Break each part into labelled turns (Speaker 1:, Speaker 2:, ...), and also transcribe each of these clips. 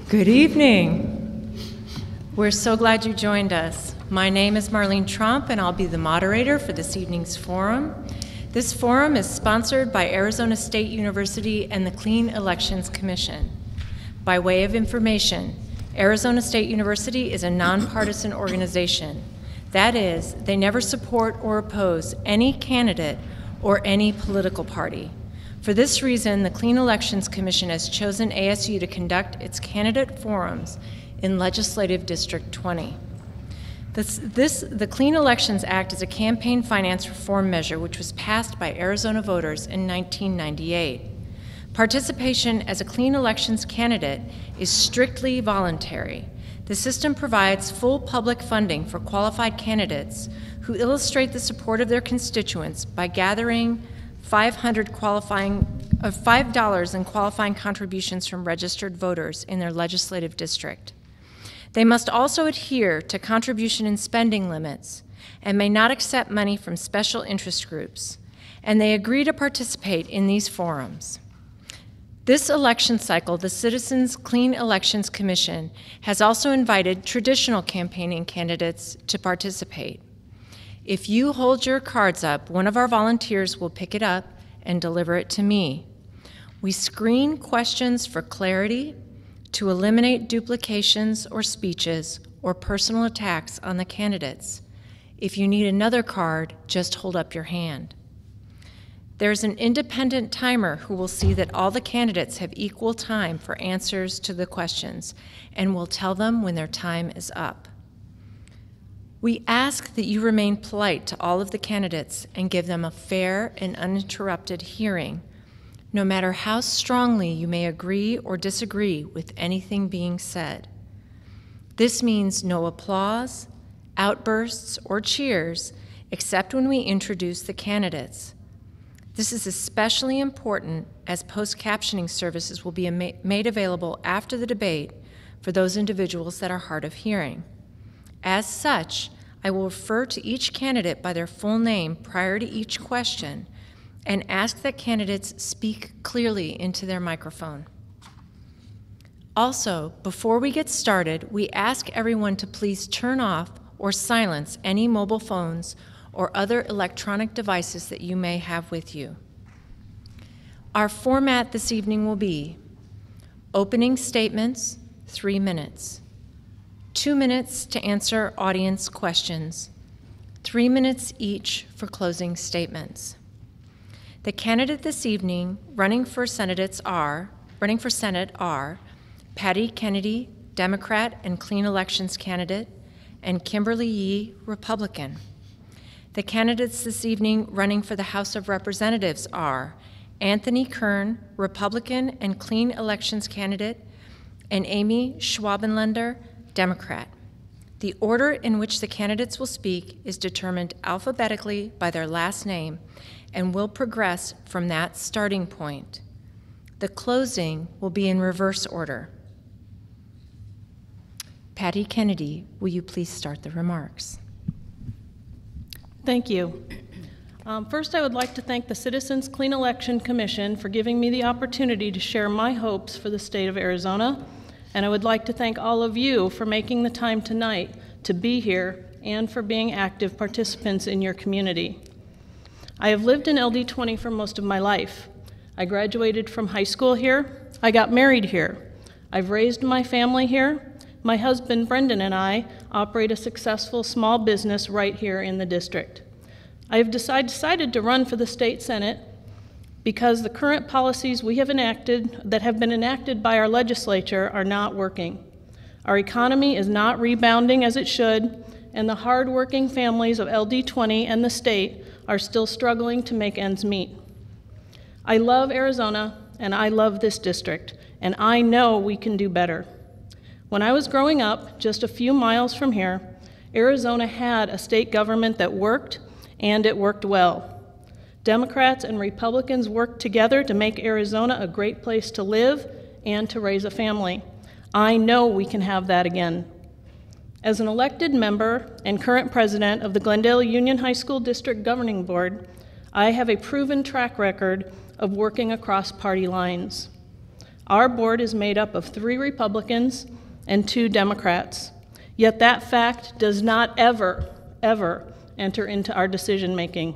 Speaker 1: Good evening. We're so glad you joined us. My name is Marlene Trump, and I'll be the moderator for this evening's forum. This forum is sponsored by Arizona State University and the Clean Elections Commission. By way of information, Arizona State University is a nonpartisan organization. That is, they never support or oppose any candidate or any political party. For this reason, the Clean Elections Commission has chosen ASU to conduct its candidate forums in Legislative District 20. The Clean Elections Act is a campaign finance reform measure which was passed by Arizona voters in 1998. Participation as a clean elections candidate is strictly voluntary. The system provides full public funding for qualified candidates who illustrate the support of their constituents by gathering $5 in qualifying contributions from registered voters in their legislative district. They must also adhere to contribution and spending limits and may not accept money from special interest groups, and they agree to participate in these forums. This election cycle, the Citizens Clean Elections Commission has also invited traditional campaigning candidates to participate. If you hold your cards up, one of our volunteers will pick it up and deliver it to me. We screen questions for clarity, to eliminate duplications or speeches or personal attacks on the candidates. If you need another card, just hold up your hand. There's an independent timer who will see that all the candidates have equal time for answers to the questions and will tell them when their time is up. We ask that you remain polite to all of the candidates and give them a fair and uninterrupted hearing, no matter how strongly you may agree or disagree with anything being said. This means no applause, outbursts, or cheers, except when we introduce the candidates. This is especially important as post-captioning services will be made available after the debate for those individuals that are hard of hearing. As such, I will refer to each candidate by their full name prior to each question and ask that candidates speak clearly into their microphone. Also, before we get started, we ask everyone to please turn off or silence any mobile phones or other electronic devices that you may have with you. Our format this evening will be opening statements, 3 minutes. 2 minutes to answer audience questions, 3 minutes each for closing statements. The candidates this evening running for Senate are Patty Kennedy, Democrat and Clean Elections candidate, and Kimberly Yee, Republican. The candidates this evening running for the House of Representatives are Anthony Kern, Republican and Clean Elections candidate, and Amy Schwabenländer, Democrat. The order in which the candidates will speak is determined alphabetically by their last name and will progress from that starting point. The closing will be in reverse order. Patty Kennedy, will you please start the remarks?
Speaker 2: Thank you. First, I would like to thank the Citizens Clean Election Commission for giving me the opportunity to share my hopes for the state of Arizona. And I would like to thank all of you for making the time tonight to be here and for being active participants in your community. I have lived in LD20 for most of my life. I graduated from high school here. I got married here. I've raised my family here. My husband, Brendan, and I operate a successful small business right here in the district. I have decided to run for the state Senate because the current policies we have enacted, that have been enacted by our legislature, are not working. Our economy is not rebounding as it should, and the hard-working families of LD20 and the state are still struggling to make ends meet. I love Arizona, and I love this district, and I know we can do better. When I was growing up, just a few miles from here, Arizona had a state government that worked, and it worked well. Democrats and Republicans worked together to make Arizona a great place to live and to raise a family. I know we can have that again. As an elected member and current president of the Glendale Union High School District Governing Board, I have a proven track record of working across party lines. Our board is made up of 3 Republicans and 2 Democrats, yet that fact does not ever enter into our decision-making.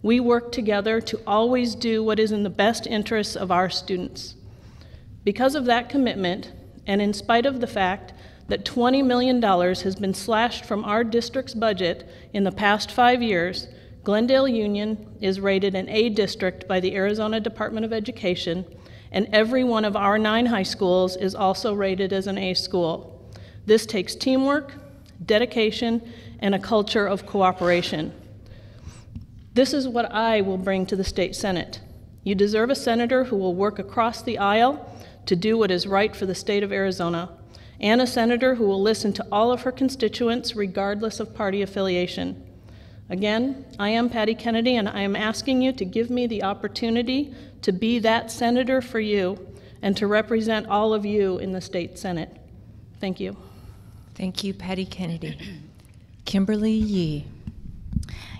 Speaker 2: We work together to always do what is in the best interests of our students. Because of that commitment, and in spite of the fact that $20 million has been slashed from our district's budget in the past 5 years, Glendale Union is rated an A district by the Arizona Department of Education, and every one of our 9 high schools is also rated as an A school. This takes teamwork, dedication, and a culture of cooperation. This is what I will bring to the state Senate. You deserve a senator who will work across the aisle to do what is right for the state of Arizona, and a senator who will listen to all of her constituents regardless of party affiliation. Again, I am Patty Kennedy, and I am asking you to give me the opportunity to be that senator for you and to represent all of you in the state Senate. Thank you.
Speaker 1: Thank you, Patty Kennedy. Kimberly Yee.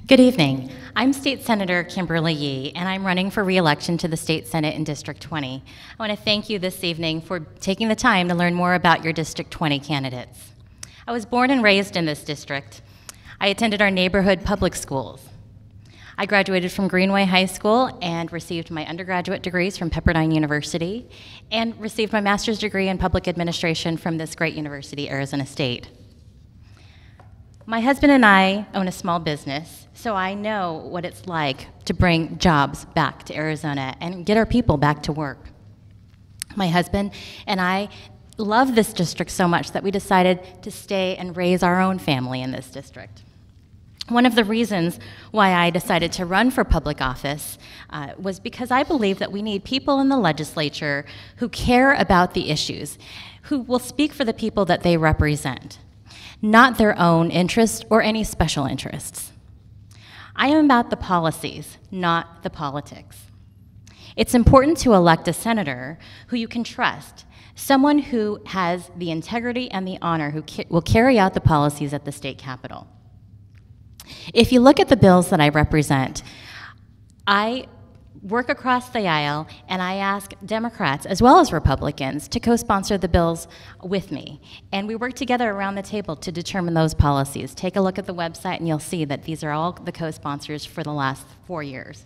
Speaker 3: Good evening. I'm State Senator Kimberly Yee, and I'm running for re-election to the State Senate in District 20. I want to thank you this evening for taking the time to learn more about your District 20 candidates. I was born and raised in this district. I attended our neighborhood public schools. I graduated from Greenway High School and received my undergraduate degrees from Pepperdine University and received my master's degree in public administration from this great university, Arizona State. My husband and I own a small business, so I know what it's like to bring jobs back to Arizona and get our people back to work. My husband and I love this district so much that we decided to stay and raise our own family in this district. One of the reasons why I decided to run for public office was because I believe that we need people in the legislature who care about the issues, who will speak for the people that they represent, not their own interests or any special interests. I am about the policies, not the politics. It's important to elect a senator who you can trust, someone who has the integrity and the honor, who will carry out the policies at the state capitol. If you look at the bills that I represent, I work across the aisle and I ask Democrats as well as Republicans to co-sponsor the bills with me. And we work together around the table to determine those policies. Take a look at the website and you'll see that these are all the co-sponsors for the last 4 years.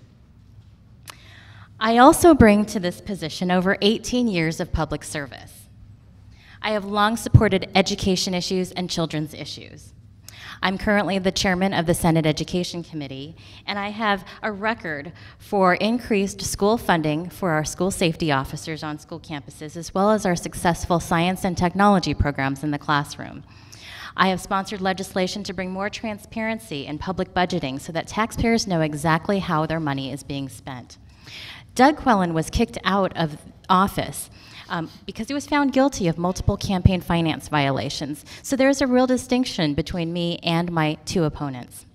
Speaker 3: I also bring to this position over 18 years of public service. I have long supported education issues and children's issues. I'm currently the chairman of the Senate Education Committee, and I have a record for increased school funding for our school safety officers on school campuses, as well as our successful science and technology programs in the classroom. I have sponsored legislation to bring more transparency in public budgeting so that taxpayers know exactly how their money is being spent. Doug Quellen was kicked out of office because he was found guilty of multiple campaign finance violations. So there's a real distinction between me and my 2 opponents.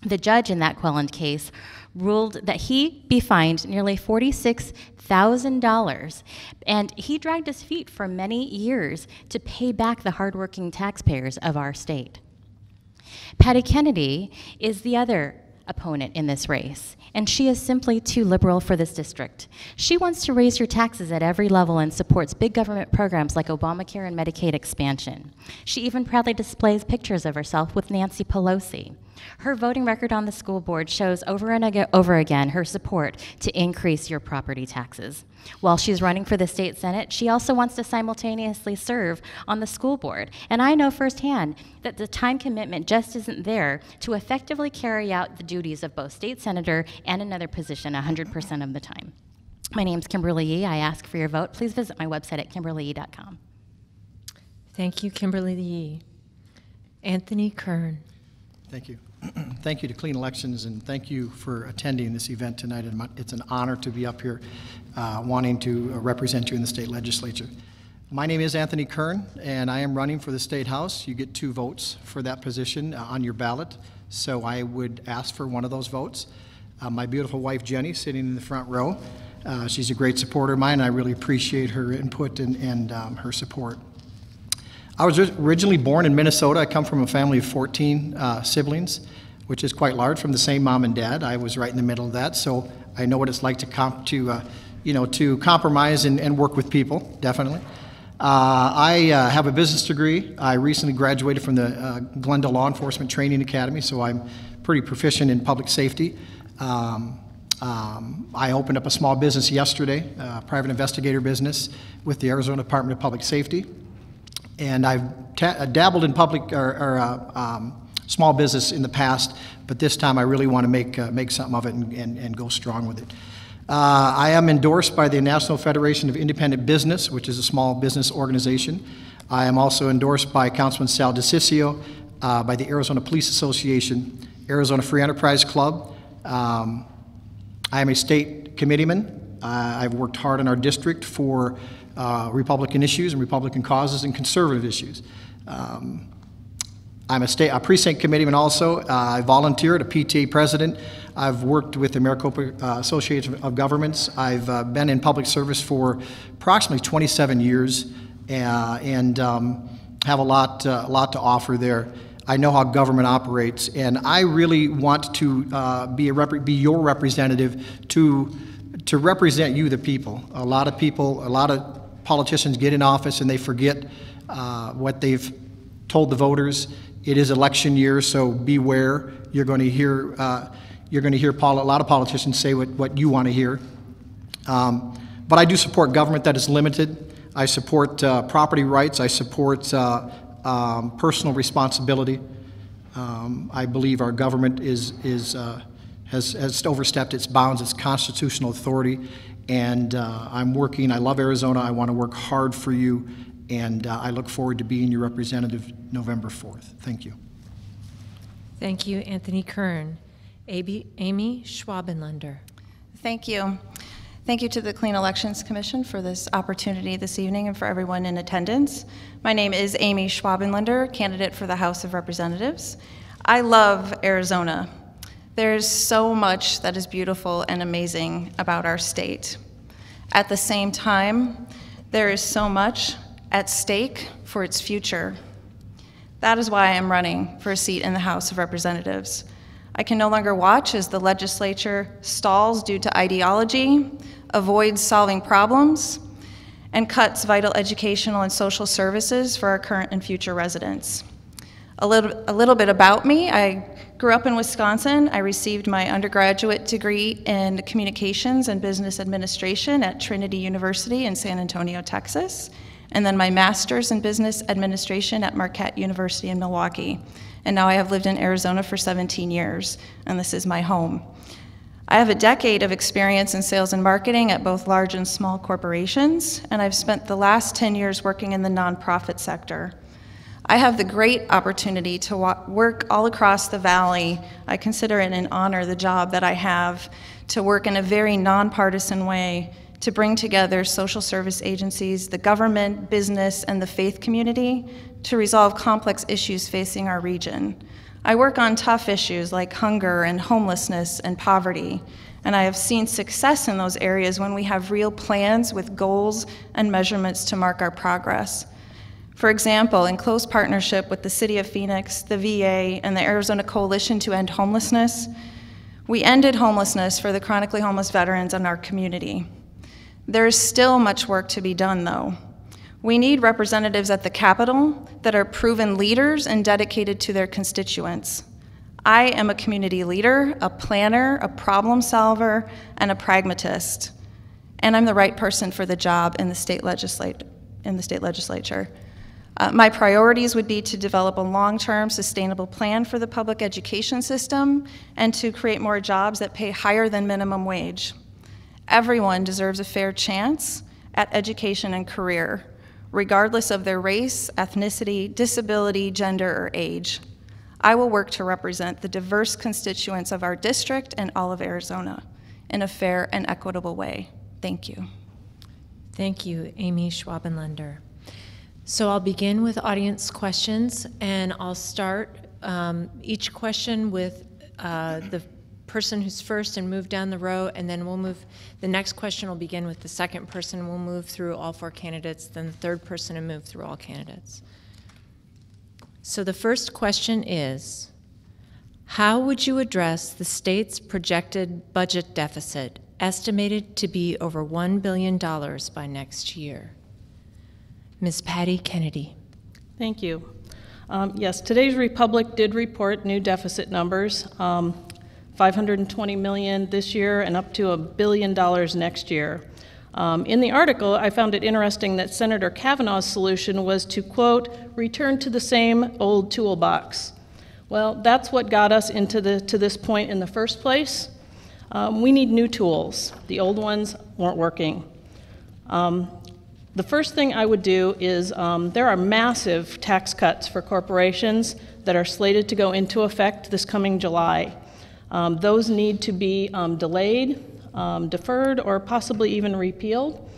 Speaker 3: The judge in that Quellen case ruled that he be fined nearly $46,000, and he dragged his feet for many years to pay back the hardworking taxpayers of our state. Patty Kennedy is the other opponent in this race, and she is simply too liberal for this district. She wants to raise your taxes at every level and supports big government programs like Obamacare and Medicaid expansion. She even proudly displays pictures of herself with Nancy Pelosi. Her voting record on the school board shows over and over again her support to increase your property taxes. While she's running for the state senate, she also wants to simultaneously serve on the school board. And I know firsthand that the time commitment just isn't there to effectively carry out the duties of both state senator and another position 100% of the time. My name's Kimberly Yee. I ask for your vote. Please visit my website at kimberlyyee.com.
Speaker 1: Thank you, Kimberly Yee. Anthony Kern.
Speaker 4: Thank you. Thank you to Clean Elections, and thank you for attending this event tonight. It's an honor to be up here wanting to represent you in the state legislature. My name is Anthony Kern, and I am running for the State House. You get 2 votes for that position on your ballot, so I would ask for one of those votes. My beautiful wife, Jenny, sitting in the front row. She's a great supporter of mine, and I really appreciate her input and her support. I was originally born in Minnesota. I come from a family of 14 siblings, which is quite large, from the same mom and dad. I was right in the middle of that, so I know what it's like to to compromise and work with people, definitely. I have a business degree. I recently graduated from the Glendale Law Enforcement Training Academy, so I'm pretty proficient in public safety. I opened up a small business yesterday, a private investigator business with the Arizona Department of Public Safety. And I've dabbled in public or small business in the past, but this time I really want to make something of it and go strong with it. I am endorsed by the National Federation of Independent Business, which is a small business organization. I am also endorsed by Councilman Sal DeCiccio, by the Arizona Police Association, Arizona Free Enterprise Club. I am a state committeeman. I've worked hard in our district for Republican issues and Republican causes and conservative issues. I'm a precinct committeeman also. I volunteered, a PTA president. I've worked with the Maricopa Association of Governments. I've been in public service for approximately 27 years and have a lot to offer there. I know how government operates, and I really want to be your representative to represent you, the people. A lot of politicians get in office and they forget what they've told the voters. It is election year, so beware. You're going to hear a lot of politicians say what you want to hear. But I do support government that is limited. I support property rights. I support personal responsibility. I believe our government has overstepped its bounds, its constitutional authority, and I'm working. I love Arizona. I want to work hard for you, and I look forward to being your representative November 4th. Thank you.
Speaker 1: Thank you, Anthony Kern. Amy Schwabenlander.
Speaker 5: Thank you. Thank you to the Clean Elections Commission for this opportunity this evening and for everyone in attendance. My name is Amy Schwabenlander, candidate for the House of Representatives. I love Arizona. There's so much that is beautiful and amazing about our state. At the same time, there is so much at stake for its future. That is why I am running for a seat in the House of Representatives. I can no longer watch as the legislature stalls due to ideology, avoids solving problems, and cuts vital educational and social services for our current and future residents. A little bit about me. I grew up in Wisconsin. I received my undergraduate degree in communications and business administration at Trinity University in San Antonio, Texas, and then my master's in business administration at Marquette University in Milwaukee. And now I have lived in Arizona for 17 years, and this is my home. I have a decade of experience in sales and marketing at both large and small corporations, and I've spent the last 10 years working in the nonprofit sector. I have the great opportunity to work all across the valley. I consider it an honor, the job that I have, to work in a very nonpartisan way to bring together social service agencies, the government, business, and the faith community to resolve complex issues facing our region. I work on tough issues like hunger and homelessness and poverty, and I have seen success in those areas when we have real plans with goals and measurements to mark our progress. For example, in close partnership with the City of Phoenix, the VA, and the Arizona Coalition to End Homelessness, we ended homelessness for the chronically homeless veterans in our community. There is still much work to be done, though. We need representatives at the Capitol that are proven leaders and dedicated to their constituents. I am a community leader, a planner, a problem solver, and a pragmatist. And I'm the right person for the job in the state legislature. My priorities would be to develop a long-term sustainable plan for the public education system and to create more jobs that pay higher than minimum wage. Everyone deserves a fair chance at education and career, regardless of their race, ethnicity, disability, gender, or age. I will work to represent the diverse constituents of our district and all of Arizona in a fair and equitable way. Thank you.
Speaker 1: Thank you, Amy Schwabenlander. So I'll begin with audience questions, and I'll start each question with the person who's first and move down the row, and then the next question will begin with the second person. We'll move through all four candidates, then the third person and move through all candidates. So the first question is, how would you address the state's projected budget deficit estimated to be over $1 billion by next year. Ms. Patty Kennedy.
Speaker 2: Thank you. Yes, today's Republic did report new deficit numbers, $520 million this year and up to $1 billion next year. In the article, I found it interesting that Senator Kavanaugh's solution was to, quote, return to the same old toolbox. Well, that's what got us to this point in the first place. We need new tools. The old ones weren't working. The first thing I would do is there are massive tax cuts for corporations that are slated to go into effect this coming July. Those need to be delayed, deferred, or possibly even repealed.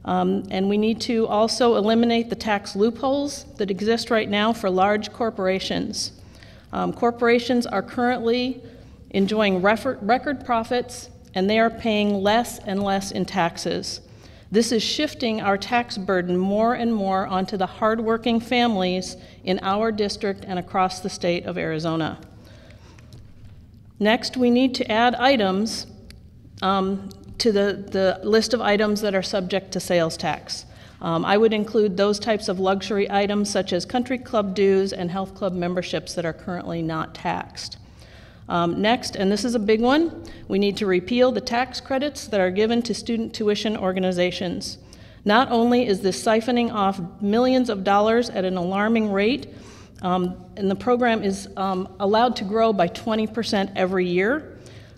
Speaker 2: And we need to also eliminate the tax loopholes that exist right now for large corporations. Corporations are currently enjoying record profits, and they are paying less and less in taxes. This is shifting our tax burden more and more onto the hardworking families in our district and across the state of Arizona. Next, we need to add items to the list of items that are subject to sales tax. I would include those types of luxury items such as country club dues and health club memberships that are currently not taxed. Next, and this is a big one, we need to repeal the tax credits that are given to student tuition organizations. Not only is this siphoning off millions of dollars at an alarming rate, and the program is allowed to grow by 20% every year.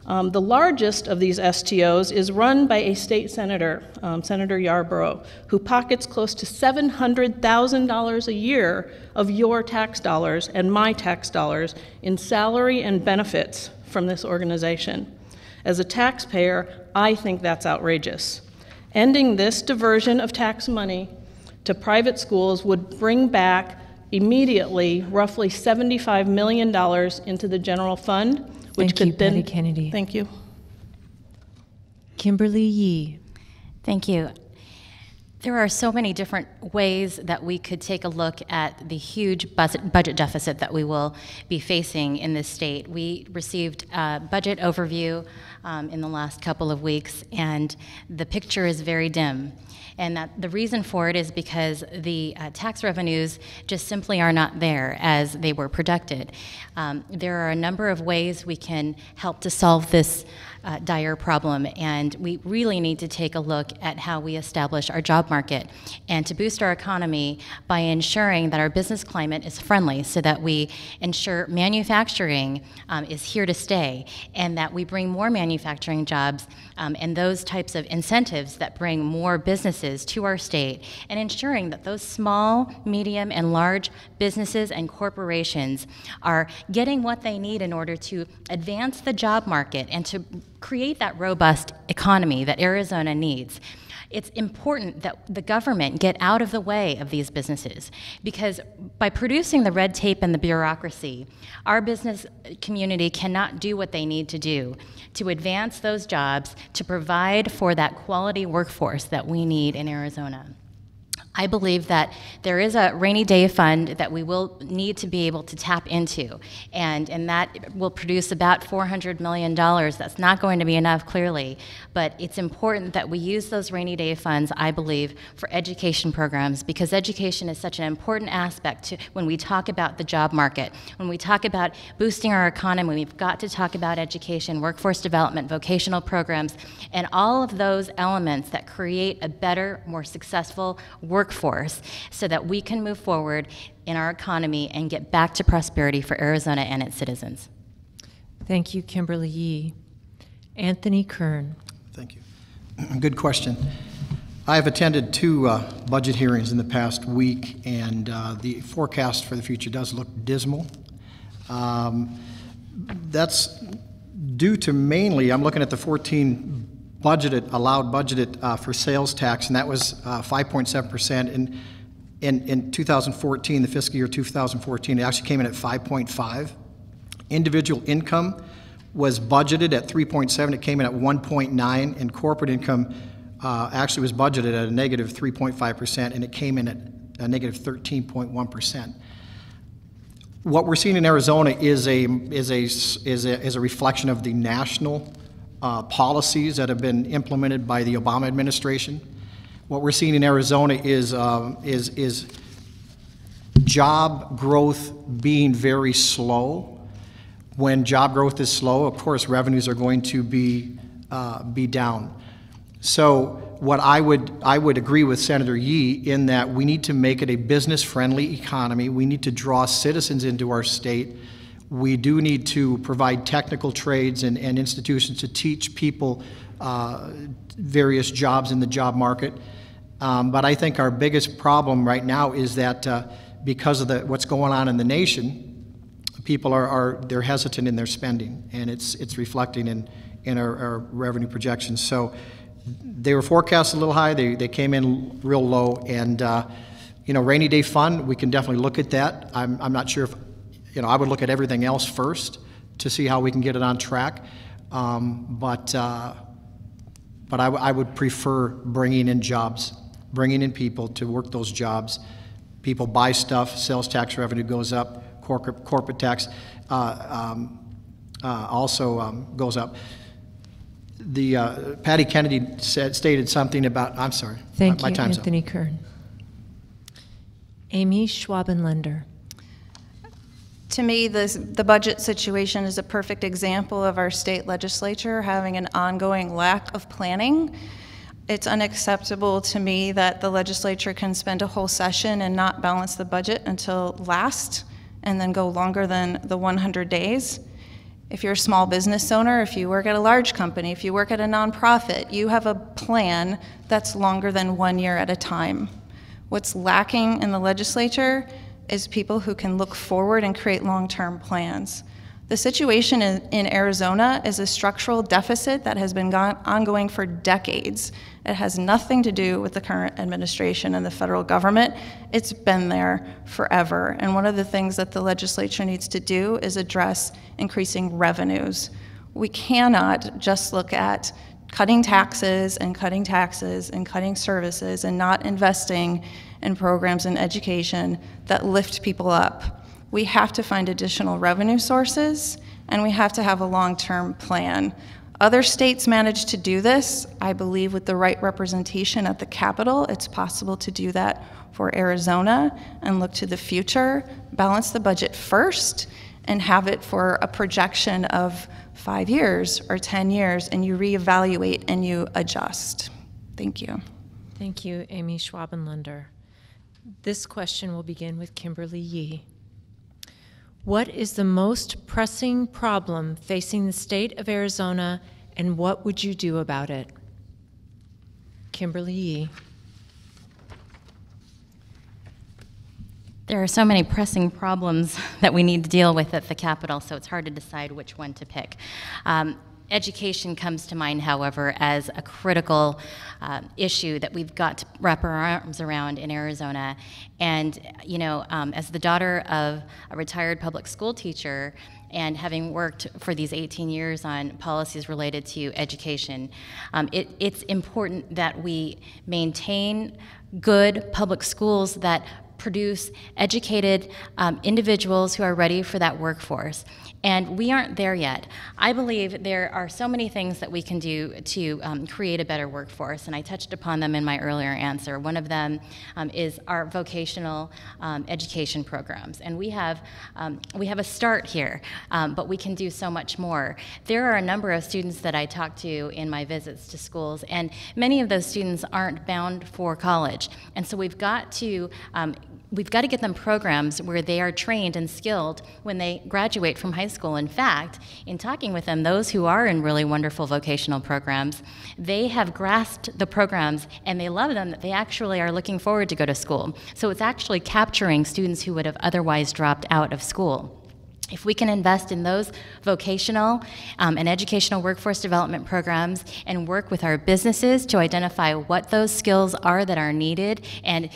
Speaker 2: The largest of these STOs is run by a state senator, Senator Yarborough, who pockets close to $700,000 a year of your tax dollars and my tax dollars in salary and benefits from this organization. As a taxpayer, I think that's outrageous. Ending this diversion of tax money to private schools would bring back immediately roughly $75 million into the general fund, which
Speaker 1: Thank you,
Speaker 2: could then...
Speaker 1: Patty Kennedy.
Speaker 2: Thank you.
Speaker 1: Kimberly Yee.
Speaker 3: Thank you. There are so many different ways that we could take a look at the huge budget deficit that we will be facing in this state. We received a budget overview in the last couple of weeks, and the picture is very dim. And that the reason for it is because the tax revenues just simply are not there as they were projected. There are a number of ways we can help to solve this dire problem, and we really need to take a look at how we establish our job market and to boost our economy by ensuring that our business climate is friendly so that we ensure manufacturing is here to stay and that we bring more manufacturing jobs and those types of incentives that bring more businesses to our state, and ensuring that those small, medium, and large businesses and corporations are getting what they need in order to advance the job market and to create that robust economy that Arizona needs. It's important that the government get out of the way of these businesses, because by producing the red tape and the bureaucracy, our business community cannot do what they need to do to advance those jobs, to provide for that quality workforce that we need in Arizona. I believe that there is a rainy day fund that we will need to be able to tap into, and that will produce about $400 million. That's not going to be enough, clearly, but it's important that we use those rainy day funds, I believe, for education programs, because education is such an important aspect to when we talk about the job market. When we talk about boosting our economy, we've got to talk about education, workforce development, vocational programs, and all of those elements that create a better, more successful workforce so that we can move forward in our economy and get back to prosperity for Arizona and its citizens.
Speaker 1: Thank you, Kimberly Yee. Anthony Kern.
Speaker 4: Thank you. Good question. I have attended two budget hearings in the past week, and the forecast for the future does look dismal. That's due to mainly, I'm looking at the 14 allowed budgeted for sales tax, and that was 5.7%. In 2014, the fiscal year 2014, it actually came in at 5.5. Individual income was budgeted at 3.7. It came in at 1.9, and corporate income actually was budgeted at a negative 3.5%, and it came in at a negative 13.1%. What we're seeing in Arizona is a reflection of the national policies that have been implemented by the Obama administration. What we're seeing in Arizona is job growth being very slow. When job growth is slow, of course, revenues are going to be down. So what I would agree with Senator Yee in that we need to make it a business-friendly economy. We need to draw citizens into our state. We do need to provide technical trades and institutions to teach people various jobs in the job market. But I think our biggest problem right now is that because of what's going on in the nation, people they're hesitant in their spending, and it's reflecting in our revenue projections. So they were forecast a little high. They came in real low, and rainy day fund, we can definitely look at that. I'm not sure if I would look at everything else first to see how we can get it on track. But I would prefer bringing in jobs, bringing in people to work those jobs. People buy stuff, sales tax revenue goes up, corporate tax also goes up. Patty Kennedy stated something about, I'm sorry.
Speaker 1: Thank
Speaker 4: my
Speaker 1: you,
Speaker 4: time's
Speaker 1: Anthony
Speaker 4: up.
Speaker 1: Kern. Amy Schwabenlender.
Speaker 5: To me, the budget situation is a perfect example of our state legislature having an ongoing lack of planning. It's unacceptable to me that the legislature can spend a whole session and not balance the budget until last, and then go longer than the 100 days. If you're a small business owner, if you work at a large company, if you work at a nonprofit, you have a plan that's longer than 1 year at a time. What's lacking in the legislature is people who can look forward and create long-term plans. The situation in Arizona is a structural deficit that has been ongoing for decades. It has nothing to do with the current administration and the federal government. It's been there forever. And one of the things that the legislature needs to do is address increasing revenues. We cannot just look at cutting taxes and cutting taxes and cutting services and not investing in programs in education that lift people up. We have to find additional revenue sources, and we have to have a long-term plan. Other states manage to do this. I believe with the right representation at the Capitol, it's possible to do that for Arizona and look to the future, balance the budget first, and have it for a projection of 5 years or 10 years, and you reevaluate and you adjust. Thank you.
Speaker 1: Thank you, Amy Schwabenlender. This question will begin with Kimberly Yee. What is the most pressing problem facing the state of Arizona, and what would you do about it? Kimberly Yee.
Speaker 3: There are so many pressing problems that we need to deal with at the Capitol, so it's hard to decide which one to pick. Education comes to mind, however, as a critical issue that we've got to wrap our arms around in Arizona. And, as the daughter of a retired public school teacher and having worked for these 18 years on policies related to education, it's important that we maintain good public schools that produce educated individuals who are ready for that workforce. And we aren't there yet. I believe there are so many things that we can do to create a better workforce, and I touched upon them in my earlier answer. One of them is our vocational education programs, and we have a start here, but we can do so much more. There are a number of students that I talk to in my visits to schools, and many of those students aren't bound for college, and so we've got to get them programs where they are trained and skilled when they graduate from high school. In fact, in talking with them, those who are in really wonderful vocational programs, they have grasped the programs and they love them, that they actually are looking forward to go to school. So it's actually capturing students who would have otherwise dropped out of school. If we can invest in those vocational and educational workforce development programs and work with our businesses to identify what those skills are that are needed and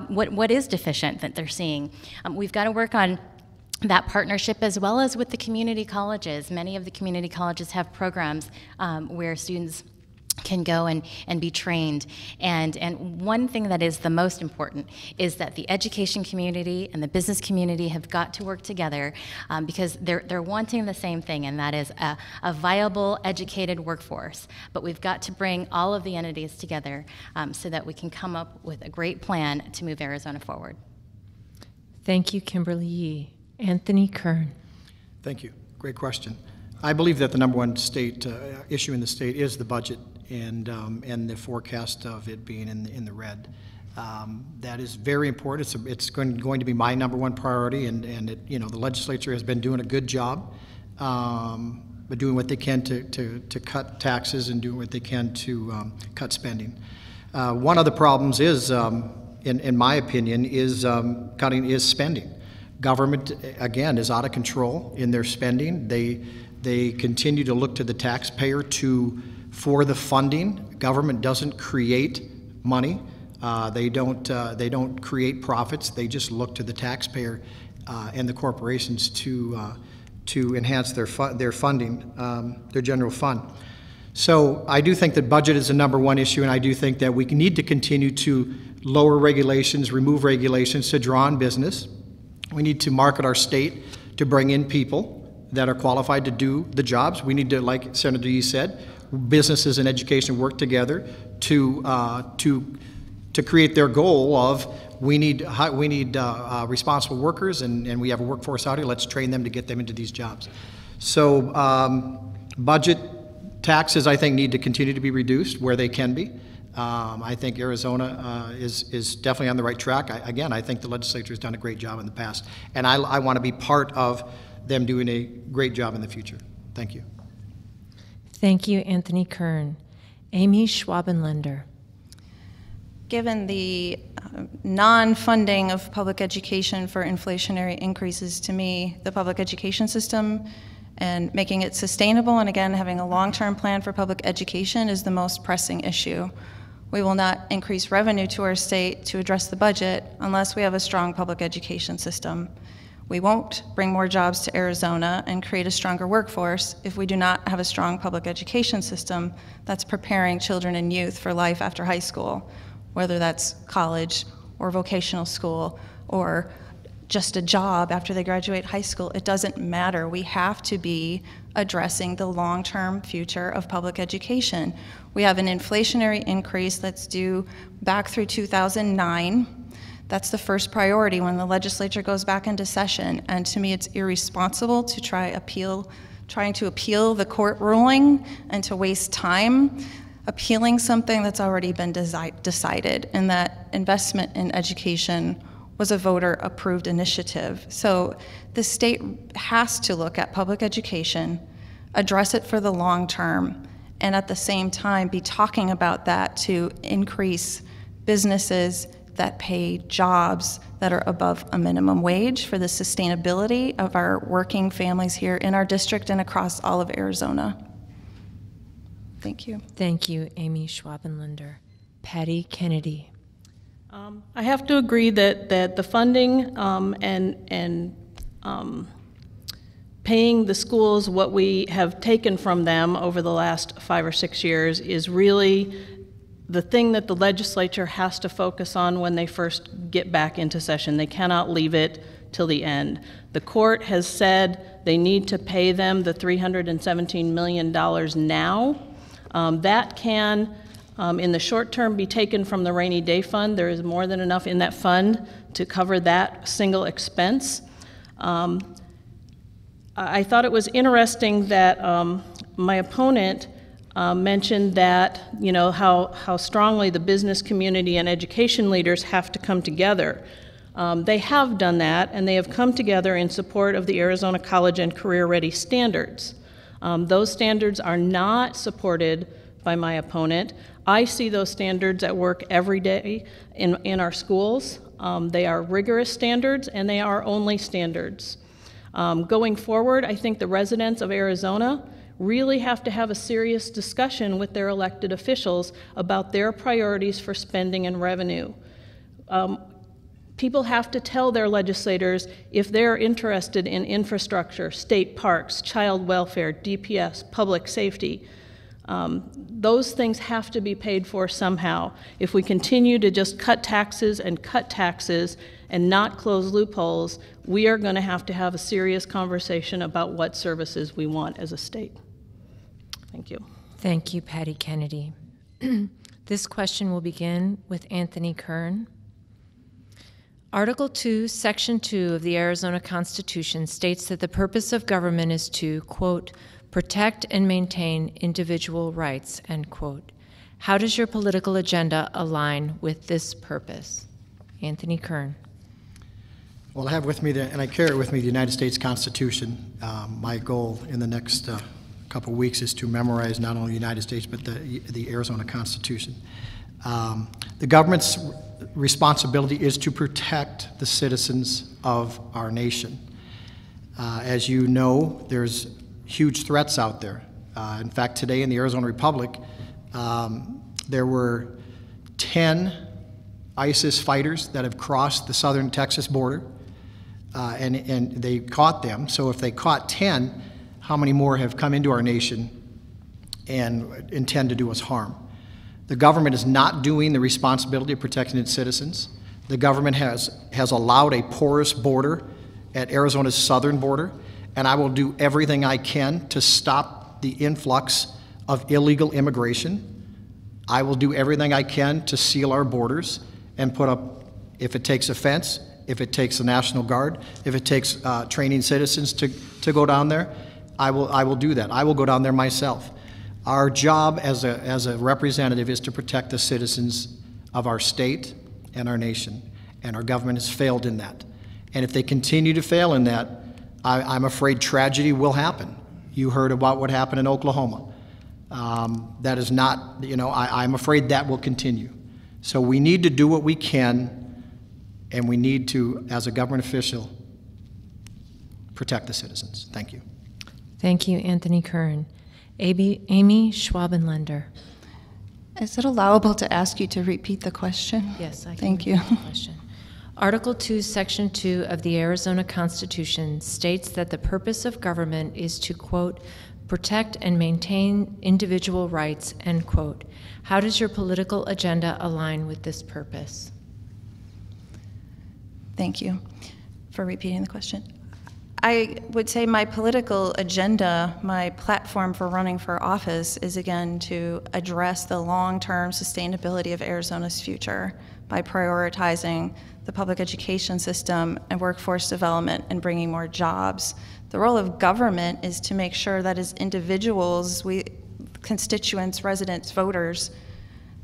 Speaker 3: what is deficient that they're seeing, we've got to work on that partnership as well as with the community colleges. Many of the community colleges have programs where students can go and be trained. And one thing that is the most important is that the education community and the business community have got to work together because they're wanting the same thing, and that is a viable, educated workforce. But we've got to bring all of the entities together so that we can come up with a great plan to move Arizona forward.
Speaker 1: Thank you, Kimberly Yee. Anthony Kern.
Speaker 4: Thank you. Great question. I believe that the number one state issue in the state is the budget and the forecast of it being in the red. That is very important. It's going to be my number one priority, and it, the legislature has been doing a good job, but doing what they can to cut taxes and doing what they can to cut spending. One of the problems is, in my opinion, is spending. Government, again, is out of control in their spending. They continue to look to the taxpayer for the funding. Government doesn't create money. They don't create profits. They just look to the taxpayer and the corporations to enhance their funding, their general fund. So I do think that budget is the number one issue, and I do think that we need to continue to lower regulations, remove regulations to draw in business. We need to market our state to bring in people that are qualified to do the jobs. We need to, like Senator Yee said, businesses and education work together to create their goal of we need responsible workers, and we have a workforce out here. Let's train them to get them into these jobs. So budget taxes, I think, need to continue to be reduced where they can be. I think Arizona is definitely on the right track. I think the legislature has done a great job in the past, and I want to be part of them doing a great job in the future. Thank you.
Speaker 1: Thank you, Anthony Kern. Amy Schwabenländer.
Speaker 5: Given the non-funding of public education for inflationary increases, to me, the public education system and making it sustainable, and again, having a long-term plan for public education is the most pressing issue. We will not increase revenue to our state to address the budget unless we have a strong public education system. We won't bring more jobs to Arizona and create a stronger workforce if we do not have a strong public education system that's preparing children and youth for life after high school, whether that's college or vocational school or just a job after they graduate high school. It doesn't matter. We have to be addressing the long-term future of public education. We have an inflationary increase that's due back through 2009. That's the first priority when the legislature goes back into session. And to me, it's irresponsible to trying to appeal the court ruling and to waste time appealing something that's already been decided, and that investment in education was a voter-approved initiative. So the state has to look at public education, address it for the long term, and at the same time be talking about that to increase businesses that pay jobs that are above a minimum wage for the sustainability of our working families here in our district and across all of Arizona. Thank you.
Speaker 1: Thank you, Amy Schwabenländer. Patty Kennedy.
Speaker 2: I have to agree that the funding and paying the schools what we have taken from them over the last 5 or 6 years is really the thing that the legislature has to focus on when they first get back into session. They cannot leave it till the end. The court has said they need to pay them the $317 million now. That can, in the short term, be taken from the rainy day fund. There is more than enough in that fund to cover that single expense. I thought it was interesting that my opponent mentioned that, how strongly the business community and education leaders have to come together. They have done that, and they have come together in support of the Arizona College and Career Ready standards. Those standards are not supported by my opponent. I see those standards at work every day in our schools. They are rigorous standards, and they are only standards. Going forward, I think the residents of Arizona really have to have a serious discussion with their elected officials about their priorities for spending and revenue. People have to tell their legislators if they're interested in infrastructure, state parks, child welfare, DPS, public safety. Those things have to be paid for somehow. If we continue to just cut taxes and not close loopholes, we are going to have a serious conversation about what services we want as a state. Thank you.
Speaker 1: Thank you, Patty Kennedy. This question will begin with Anthony Kern. Article 2, Section 2 of the Arizona Constitution states that the purpose of government is to, quote, protect and maintain individual rights, end quote. How does your political agenda align with this purpose? Anthony Kern.
Speaker 4: Well, I have with me, and I carry with me, the United States Constitution. My goal in the next couple of weeks is to memorize not only the United States, but the Arizona Constitution. The government's responsibility is to protect the citizens of our nation. As you know, there's huge threats out there. In fact, today in the Arizona Republic, there were 10 ISIS fighters that have crossed the southern Texas border, and they caught them. So if they caught 10, how many more have come into our nation and intend to do us harm? The government is not doing the responsibility of protecting its citizens. The government has allowed a porous border at Arizona's southern border, and I will do everything I can to stop the influx of illegal immigration. I will do everything I can to seal our borders and put up, if it takes a fence, if it takes the National Guard, if it takes training citizens to go down there, I will do that. I will go down there myself. Our job as a representative is to protect the citizens of our state and our nation, and our government has failed in that. And if they continue to fail in that, I'm afraid tragedy will happen. You heard about what happened in Oklahoma. That is not, I'm afraid that will continue. So we need to do what we can, and we need to, as a government official, protect the citizens. Thank you.
Speaker 1: Thank you, Anthony Kern. Amy Schwabenlender.
Speaker 5: Is it allowable to ask you to repeat the question?
Speaker 1: Yes, I can.
Speaker 5: Thank you.
Speaker 1: repeat the question. Article 2, Section 2 of the Arizona Constitution states that the purpose of government is to, quote, protect and maintain individual rights, end quote. How does your political agenda align with this purpose?
Speaker 5: Thank you for repeating the question. I would say my political agenda, my platform for running for office is, again, to address the long-term sustainability of Arizona's future by prioritizing the public education system and workforce development and bringing more jobs. The role of government is to make sure that as individuals, constituents, residents, voters,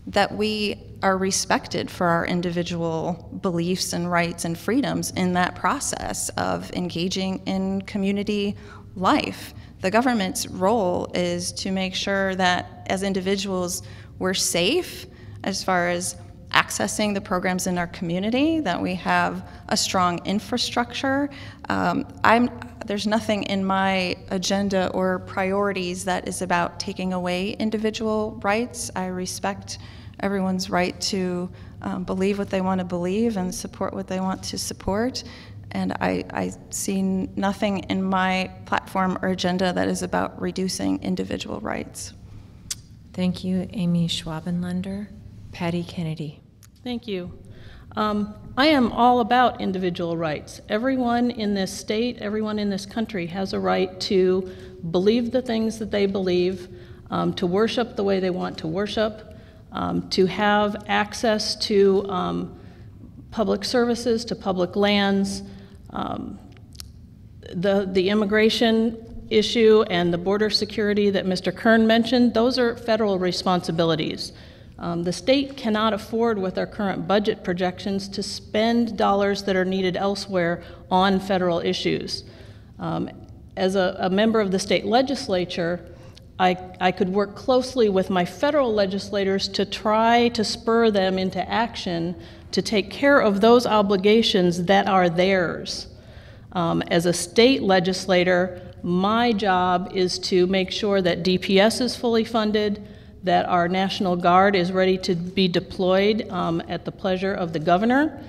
Speaker 5: that we are respected for our individual beliefs and rights and freedoms in that process of engaging in community life. The government's role is to make sure that as individuals we're safe as far as accessing the programs in our community, that we have a strong infrastructure. There's nothing in my agenda or priorities that is about taking away individual rights. I respect everyone's right to believe what they want to believe and support what they want to support. And I see nothing in my platform or agenda that is about reducing individual rights.
Speaker 1: Thank you, Amy Schwabenlender. Patty Kennedy.
Speaker 2: Thank you. I am all about individual rights. Everyone in this state, everyone in this country has a right to believe the things that they believe, to worship the way they want to worship, to have access to public services, to public lands. The immigration issue and the border security that Mr. Kern mentioned, those are federal responsibilities. The state cannot afford, with our current budget projections, to spend dollars that are needed elsewhere on federal issues. As a member of the state legislature, I could work closely with my federal legislators to try to spur them into action to take care of those obligations that are theirs. As a state legislator, my job is to make sure that DPS is fully funded, that our National Guard is ready to be deployed at the pleasure of the governor,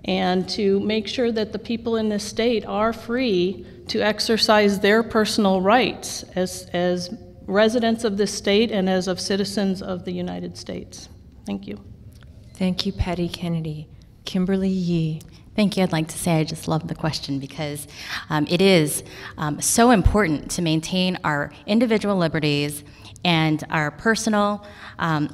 Speaker 2: and to make sure that the people in this state are free to exercise their personal rights as residents of this state and as of citizens of the United States. Thank you.
Speaker 1: Thank you, Patty Kennedy. Kimberly Yee.
Speaker 3: Thank you. I'd like to say I just love the question because it is so important to maintain our individual liberties and our personal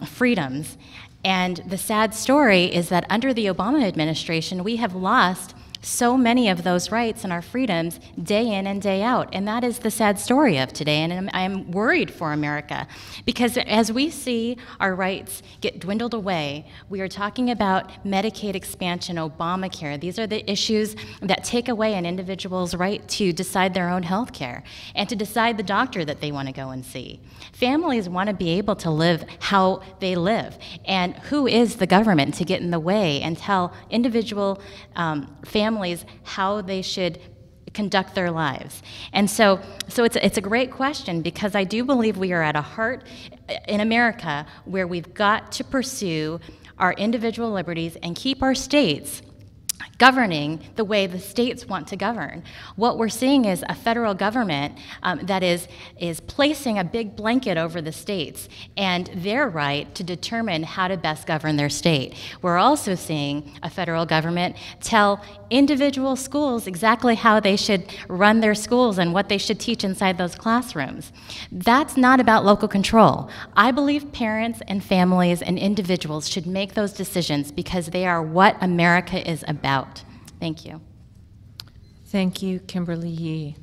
Speaker 3: freedoms. And the sad story is that under the Obama administration, we have lost so many of those rights and our freedoms day in and day out. And that is the sad story of today. And I'm worried for America because as we see our rights get dwindled away, we are talking about Medicaid expansion, Obamacare. These are the issues that take away an individual's right to decide their own health care and to decide the doctor that they want to go and see. Families want to be able to live how they live. And who is the government to get in the way and tell individual families how they should conduct their lives? And so it's a great question because I do believe we are at a heart in America where we've got to pursue our individual liberties and keep our states governing the way the states want to govern. What we're seeing is a federal government that is placing a big blanket over the states and their right to determine how to best govern their state. We're also seeing a federal government tell individual schools exactly how they should run their schools and what they should teach inside those classrooms. That's not about local control. I believe parents and families and individuals should make those decisions because they are what America is about. Thank you.
Speaker 1: Thank you, Kimberly Yee.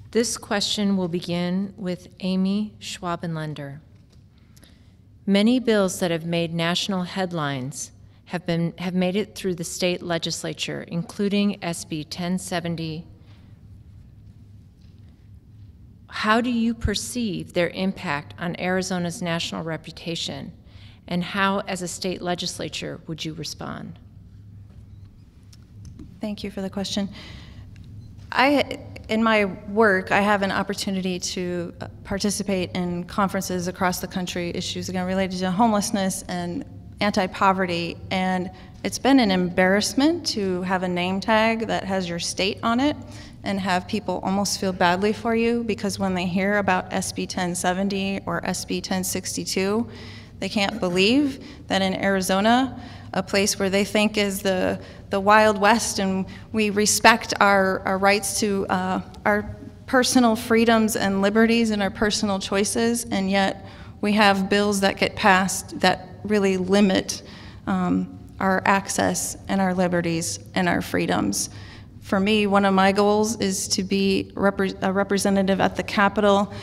Speaker 1: This question will begin with Amy Schwabenlander. Many bills that have made national headlines have made it through the state legislature, including SB 1070. How do you perceive their impact on Arizona's national reputation, and how, as a state legislature, would you respond?
Speaker 5: Thank you for the question. In my work, I have an opportunity to participate in conferences across the country, issues again related to homelessness and anti-poverty, and it's been an embarrassment to have a name tag that has your state on it and have people almost feel badly for you because when they hear about SB 1070 or SB 1062, they can't believe that in Arizona, a place where they think is the Wild West, and we respect our rights to our personal freedoms and liberties and our personal choices, and yet we have bills that get passed that really limit our access and our liberties and our freedoms. For me, one of my goals is to be a representative at the Capitol,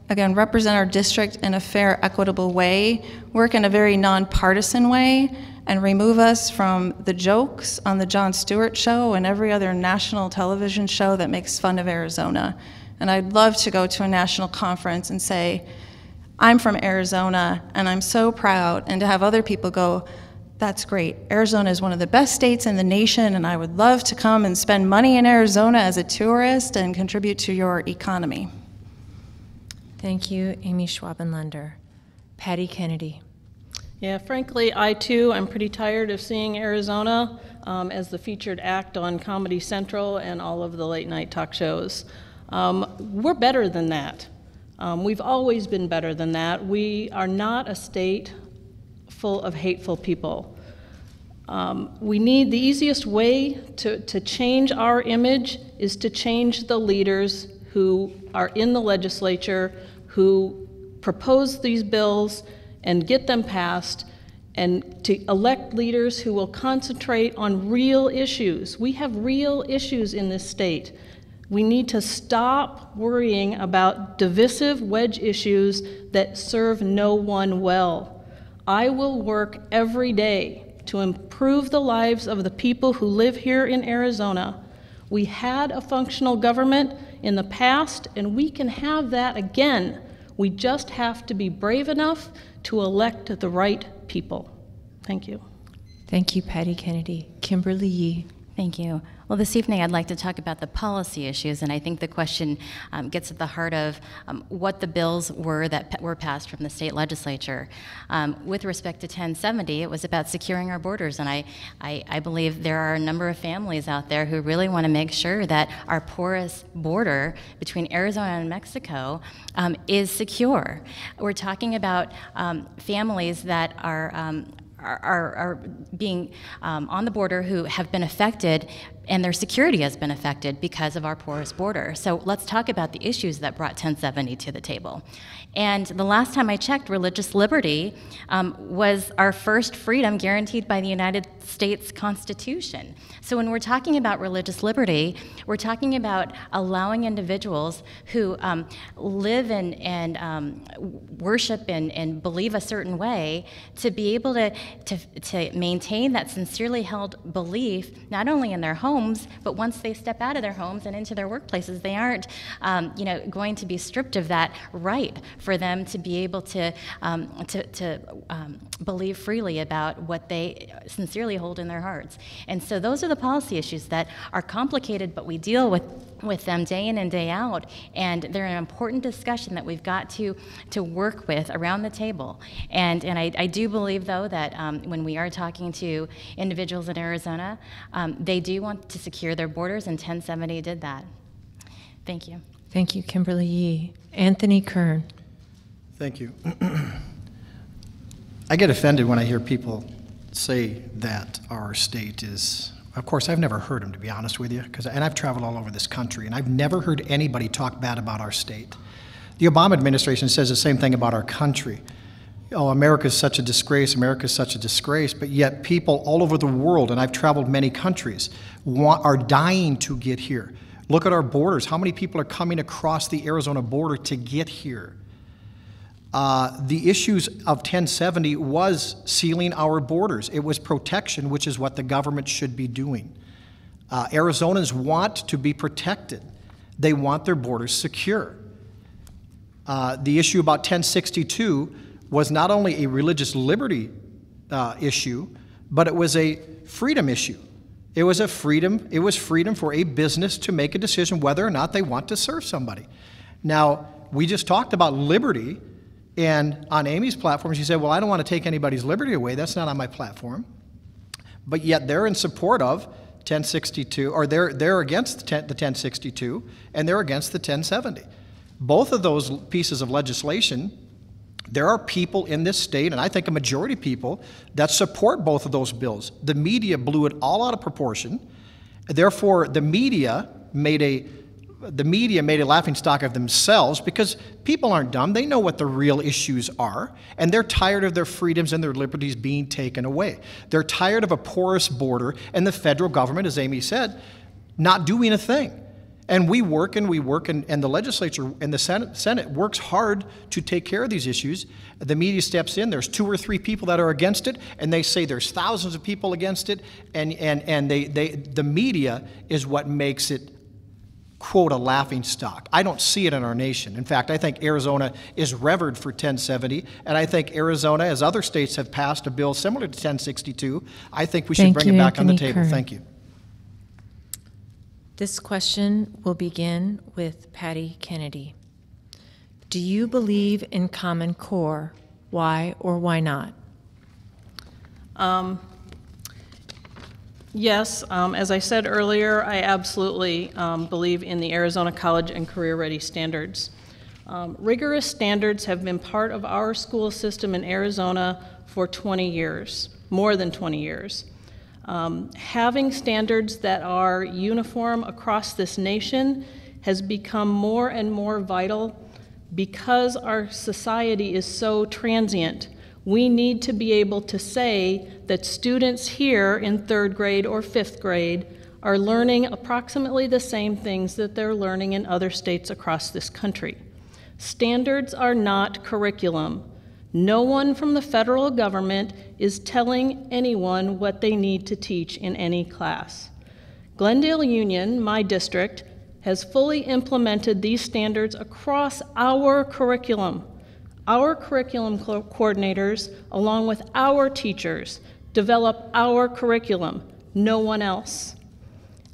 Speaker 5: again, represent our district in a fair, equitable way, work in a very nonpartisan way, and remove us from the jokes on the Jon Stewart show and every other national television show that makes fun of Arizona. And I'd love to go to a national conference and say, I'm from Arizona, and I'm so proud, and to have other people go, that's great. Arizona is one of the best states in the nation, and I would love to come and spend money in Arizona as a tourist and contribute to your economy.
Speaker 1: Thank you, Amy Schwabenlander. Patty Kennedy.
Speaker 2: Yeah, frankly, I too am pretty tired of seeing Arizona as the featured act on Comedy Central and all of the late night talk shows. We're better than that. We've always been better than that. We are not a state full of hateful people. We need the easiest way to change our image is to change the leaders who are in the legislature, who propose these bills and get them passed, and to elect leaders who will concentrate on real issues. We have real issues in this state. We need to stop worrying about divisive wedge issues that serve no one well. I will work every day to improve the lives of the people who live here in Arizona. We had a functional government in the past, and we can have that again. We just have to be brave enough to elect the right people. Thank you.
Speaker 1: Thank you, Patty Kennedy. Kimberly Yee.
Speaker 3: Thank you. Well, this evening I'd like to talk about the policy issues, and I think the question gets at the heart of what the bills were that were passed from the state legislature. With respect to 1070, it was about securing our borders, and I believe there are a number of families out there who really want to make sure that our porous border between Arizona and Mexico is secure. We're talking about families that are being on the border who have been affected, and their security has been affected because of our porous border. So let's talk about the issues that brought 1070 to the table. And the last time I checked, religious liberty was our first freedom guaranteed by the United States Constitution. So when we're talking about religious liberty, we're talking about allowing individuals who live and worship and believe a certain way to be able to maintain that sincerely held belief, not only in their homes, but once they step out of their homes and into their workplaces, they aren't going to be stripped of that right for them to be able to believe freely about what they sincerely hold in their hearts. And so those are the policy issues that are complicated, but we deal with them day in and day out, and they're an important discussion that we've got to work with around the table. And I do believe, though, that when we are talking to individuals in Arizona, they do want to secure their borders, and 1070 did that. Thank you.
Speaker 1: Thank you, Kimberly Yee. Anthony Kern.
Speaker 4: Thank you. I get offended when I hear people say that our state is, of course, I've never heard them, to be honest with you, and I've traveled all over this country, and I've never heard anybody talk bad about our state. The Obama administration says the same thing about our country. Oh, America's such a disgrace, America's such a disgrace, but yet people all over the world, and I've traveled many countries, are dying to get here. Look at our borders. How many people are coming across the Arizona border to get here? The issues of 1070 was sealing our borders. It was protection, which is what the government should be doing. Arizonans want to be protected. They want their borders secure. The issue about 1062 was not only a religious liberty issue, but it was a freedom issue. It was freedom for a business to make a decision whether or not they want to serve somebody. Now, we just talked about liberty, and on Amy's platform, she said, well, I don't want to take anybody's liberty away. That's not on my platform. But yet they're in support of 1062, or they're against the 1062, and they're against the 1070. Both of those pieces of legislation, there are people in this state, and I think a majority of people, that support both of those bills. The media blew it all out of proportion. Therefore, the media made a laughingstock of themselves, because people aren't dumb. They know what the real issues are, and they're tired of their freedoms and their liberties being taken away. They're tired of a porous border and the federal government, as Amy said, not doing a thing. And we work, and the legislature and the Senate works hard to take care of these issues. The media steps in. There's 2 or 3 people that are against it, and they say there's thousands of people against it, and the media is what makes it, quote, a laughing stock. I don't see it in our nation. In fact, I think Arizona is revered for 1070, and I think Arizona, as other states have passed a bill similar to 1062, I think we should bring it back on the table. Thank you.
Speaker 1: This question will begin with Patty Kennedy. Do you believe in Common Core? Why or why not?
Speaker 2: Yes, as I said earlier, I absolutely believe in the Arizona College and Career Ready standards. Rigorous standards have been part of our school system in Arizona for 20 years, more than 20 years. Having standards that are uniform across this nation has become more and more vital because our society is so transient. We need to be able to say that students here in 3rd grade or 5th grade are learning approximately the same things that they're learning in other states across this country. Standards are not curriculum. No one from the federal government is telling anyone what they need to teach in any class. Glendale Union, my district, has fully implemented these standards across our curriculum. Our curriculum coordinators, along with our teachers, develop our curriculum, no one else.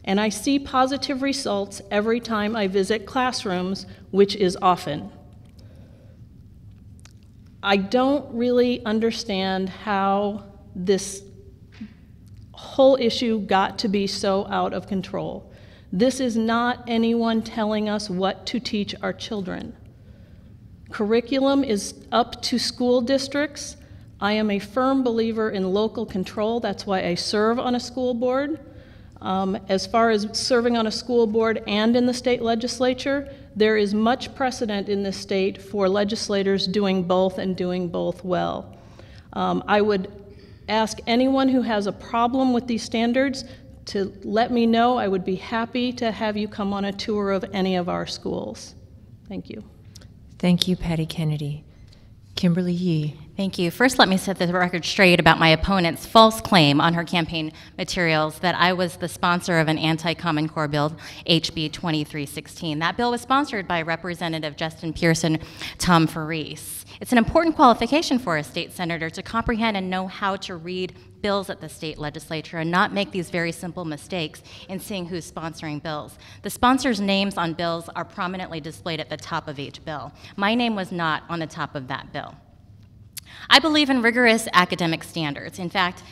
Speaker 2: And I see positive results every time I visit classrooms, which is often. I don't really understand how this whole issue got to be so out of control. This is not anyone telling us what to teach our children. Curriculum is up to school districts. I am a firm believer in local control. That's why I serve on a school board. As far as serving on a school board and in the state legislature, there is much precedent in this state for legislators doing both and doing both well. I would ask anyone who has a problem with these standards to let me know. I would be happy to have you come on a tour of any of our schools. Thank you.
Speaker 1: Thank you, Patty Kennedy. Kimberly Yee.
Speaker 3: Thank you. First, let me set the record straight about my opponent's false claim on her campaign materials that I was the sponsor of an anti-Common Core bill, HB 2316. That bill was sponsored by Representative Justin Pearson, Tom Farese. It's an important qualification for a state senator to comprehend and know how to read bills at the state legislature and not make these very simple mistakes in seeing who's sponsoring bills. The sponsors' names on bills are prominently displayed at the top of each bill. My name was not on the top of that bill. I believe in rigorous academic standards. In fact,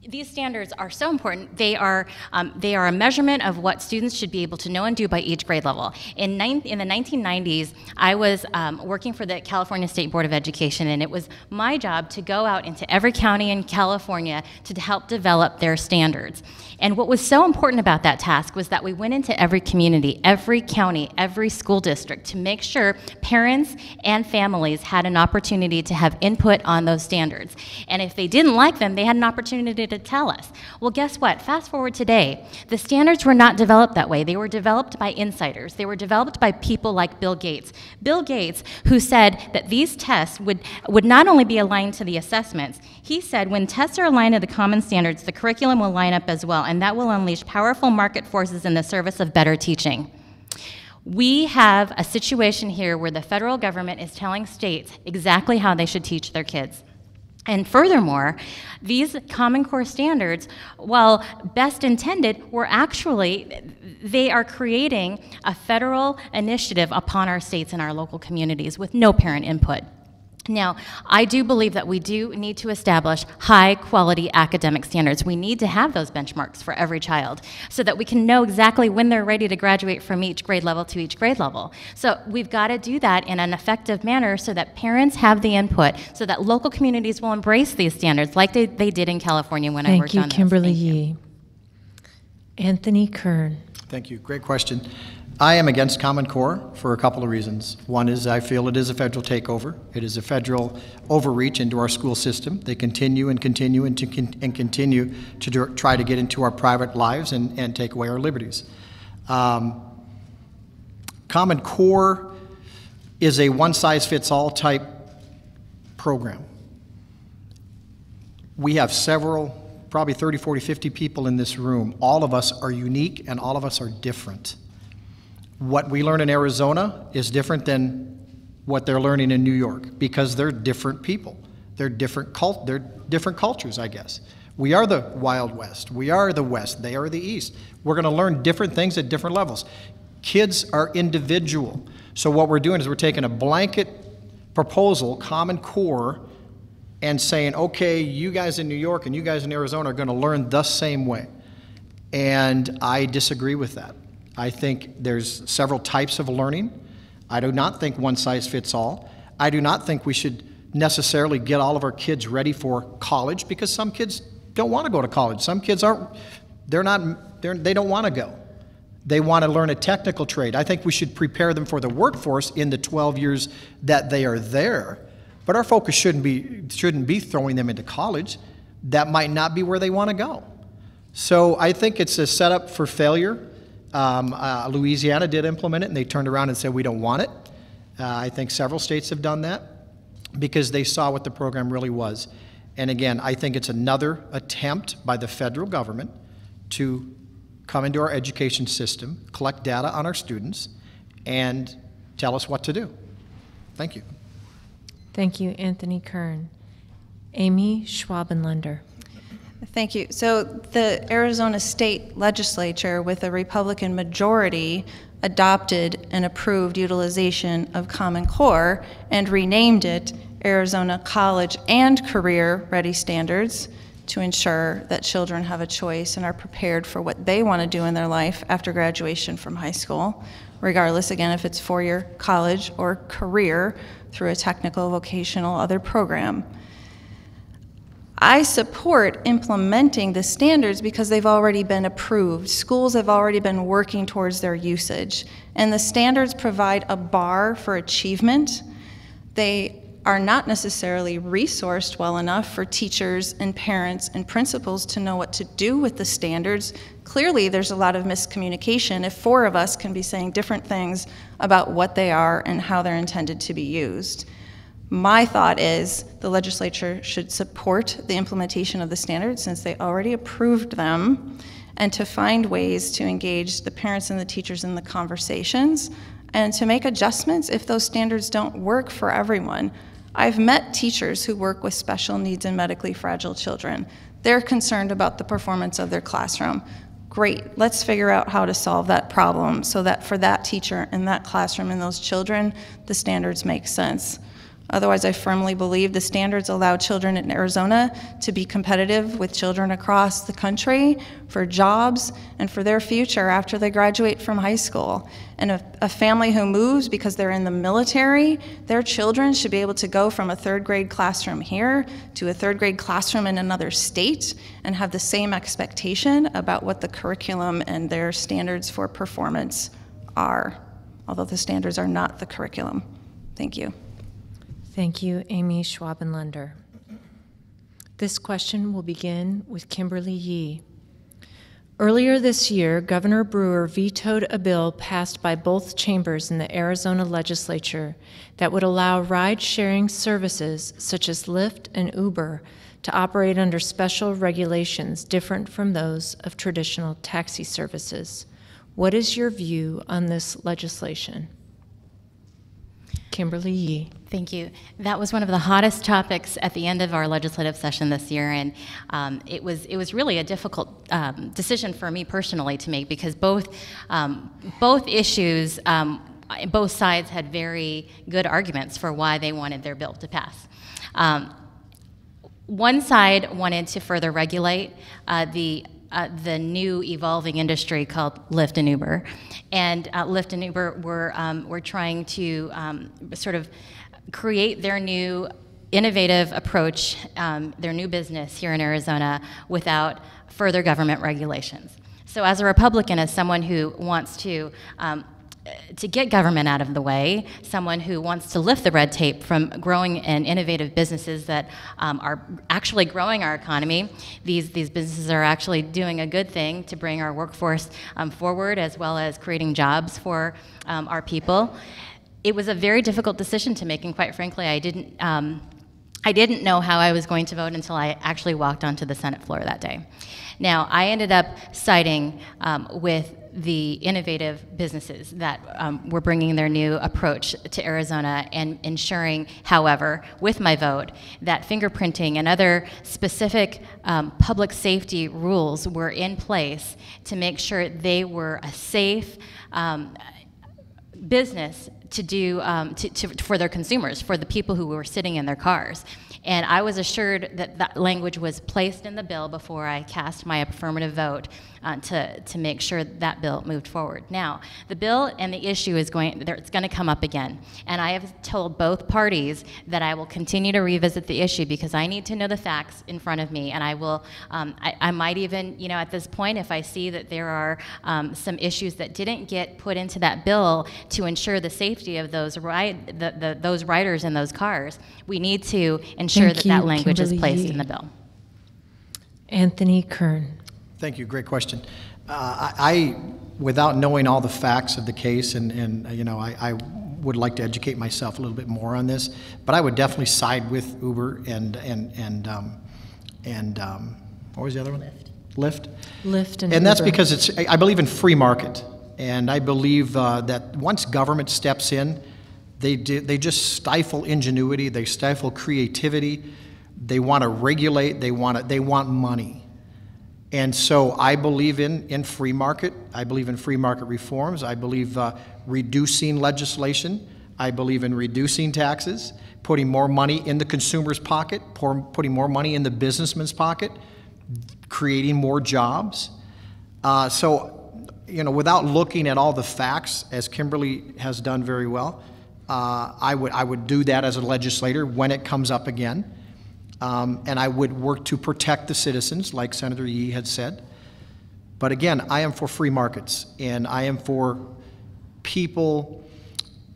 Speaker 3: these standards are so important. They are a measurement of what students should be able to know and do by each grade level. In the 1990s, I was working for the California State Board of Education, and it was my job to go out into every county in California to help develop their standards. And what was so important about that task was that we went into every community, every county, every school district to make sure parents and families had an opportunity to have input on those standards. And if they didn't like them, they had an opportunity to tell us. Well, guess what? Fast forward today, the standards were not developed that way. They were developed by insiders. They were developed by people like Bill Gates. Bill Gates, who said that these tests would not only be aligned to the assessments, he said when tests are aligned to the common standards, the curriculum will line up as well, and that will unleash powerful market forces in the service of better teaching. We have a situation here where the federal government is telling states exactly how they should teach their kids. And furthermore, these Common Core standards, while best intended, they are creating a federal initiative upon our states and our local communities with no parent input. Now, I do believe that we do need to establish high-quality academic standards. We need to have those benchmarks for every child so that we can know exactly when they're ready to graduate from each grade level to each grade level. So we've got to do that in an effective manner so that parents have the input, so that local communities will embrace these standards like they did in California when I worked on
Speaker 1: Thank
Speaker 3: this.
Speaker 1: you, Kimberly Yee. Anthony Kern.
Speaker 4: Thank you. Great question. I am against Common Core for a couple of reasons. One is I feel it is a federal takeover. It is a federal overreach into our school system. They continue and continue and continue to try to get into our private lives and take away our liberties. Common Core is a one-size-fits-all type program. We have several, probably 30, 40, 50 people in this room. All of us are unique and all of us are different. What we learn in Arizona is different than what they're learning in New York because they're different people. They're different cultures, I guess. We are the Wild West. We are the West. They are the East. We're going to learn different things at different levels. Kids are individual. So what we're doing is we're taking a blanket proposal, Common Core, and saying, okay, you guys in New York and you guys in Arizona are going to learn the same way. And I disagree with that. I think there's several types of learning. I do not think one size fits all. I do not think we should necessarily get all of our kids ready for college because some kids don't want to go to college. Some kids they don't want to go. They want to learn a technical trade. I think we should prepare them for the workforce in the 12 years that they are there. But our focus shouldn't be throwing them into college. That might not be where they want to go. So I think it's a setup for failure. Louisiana did implement it, and they turned around and said, we don't want it. I think several states have done that because they saw what the program really was. And again, I think it's another attempt by the federal government to come into our education system, collect data on our students, and tell us what to do. Thank you.
Speaker 1: Thank you, Anthony Kern. Amy Schwabenlander.
Speaker 5: Thank you. So the Arizona State Legislature, with a Republican majority, adopted and approved utilization of Common Core and renamed it Arizona College and Career Ready Standards to ensure that children have a choice and are prepared for what they want to do in their life after graduation from high school, regardless, again, if it's four-year college or career through a technical, vocational, other program. I support implementing the standards because they've already been approved. Schools have already been working towards their usage, and the standards provide a bar for achievement. They are not necessarily resourced well enough for teachers and parents and principals to know what to do with the standards. Clearly, there's a lot of miscommunication if four of us can be saying different things about what they are and how they're intended to be used. My thought is the legislature should support the implementation of the standards since they already approved them, and to find ways to engage the parents and the teachers in the conversations and to make adjustments if those standards don't work for everyone. I've met teachers who work with special needs and medically fragile children. They're concerned about the performance of their classroom. Great, let's figure out how to solve that problem so that for that teacher in that classroom and those children, the standards make sense. Otherwise, I firmly believe the standards allow children in Arizona to be competitive with children across the country for jobs and for their future after they graduate from high school. And a family who moves because they're in the military, their children should be able to go from a third grade classroom here to a third grade classroom in another state and have the same expectation about what the curriculum and their standards for performance are, although the standards are not the curriculum. Thank you.
Speaker 1: Thank you, Amy Schwabenlunder. This question will begin with Kimberly Yee. Earlier this year, Governor Brewer vetoed a bill passed by both chambers in the Arizona legislature that would allow ride-sharing services such as Lyft and Uber to operate under special regulations different from those of traditional taxi services. What is your view on this legislation? Kimberly Yee.
Speaker 3: Thank you. That was one of the hottest topics at the end of our legislative session this year, and it was really a difficult decision for me personally to make because both issues, both sides had very good arguments for why they wanted their bill to pass. One side wanted to further regulate the new evolving industry called Lyft and Uber, and Lyft and Uber were trying to sort of create their new innovative approach, their new business here in Arizona without further government regulations. So as a Republican, as someone who wants to get government out of the way, someone who wants to lift the red tape from growing and innovative businesses that are actually growing our economy. These businesses are actually doing a good thing to bring our workforce forward as well as creating jobs for our people. It was a very difficult decision to make, and quite frankly, I didn't know how I was going to vote until I actually walked onto the Senate floor that day. Now, I ended up siding with the innovative businesses that were bringing their new approach to Arizona and ensuring, however, with my vote, that fingerprinting and other specific public safety rules were in place to make sure they were a safe business to do for their consumers, for the people who were sitting in their cars. And I was assured that that language was placed in the bill before I cast my affirmative vote to make sure that bill moved forward. Now, the bill and the issue is it's going to come up again. And I have told both parties that I will continue to revisit the issue because I need to know the facts in front of me. And I will, I might even, at this point, if I see that there are some issues that didn't get put into that bill to ensure the safety of those those riders in those cars, we need to ensure that language is placed in the bill.
Speaker 1: Anthony Kern.
Speaker 4: Thank you. Great question. I, without knowing all the facts of the case, and I would like to educate myself a little bit more on this, but I would definitely side with Uber and what was the other one? Lyft.
Speaker 1: Lyft and
Speaker 4: Uber. That's
Speaker 1: Uber.
Speaker 4: because I believe in free market, and I believe that once government steps in, they just stifle ingenuity, they stifle creativity, they want to regulate, they want money. And so I believe in free market. I believe in free market reforms. I believe reducing legislation. I believe in reducing taxes, putting more money in the consumer's pocket, putting more money in the businessman's pocket, creating more jobs. So, you know, without looking at all the facts, as Kimberly has done very well, I would do that as a legislator when it comes up again. And I would work to protect the citizens, like Senator Yee had said. But again, I am for free markets, and I am for people.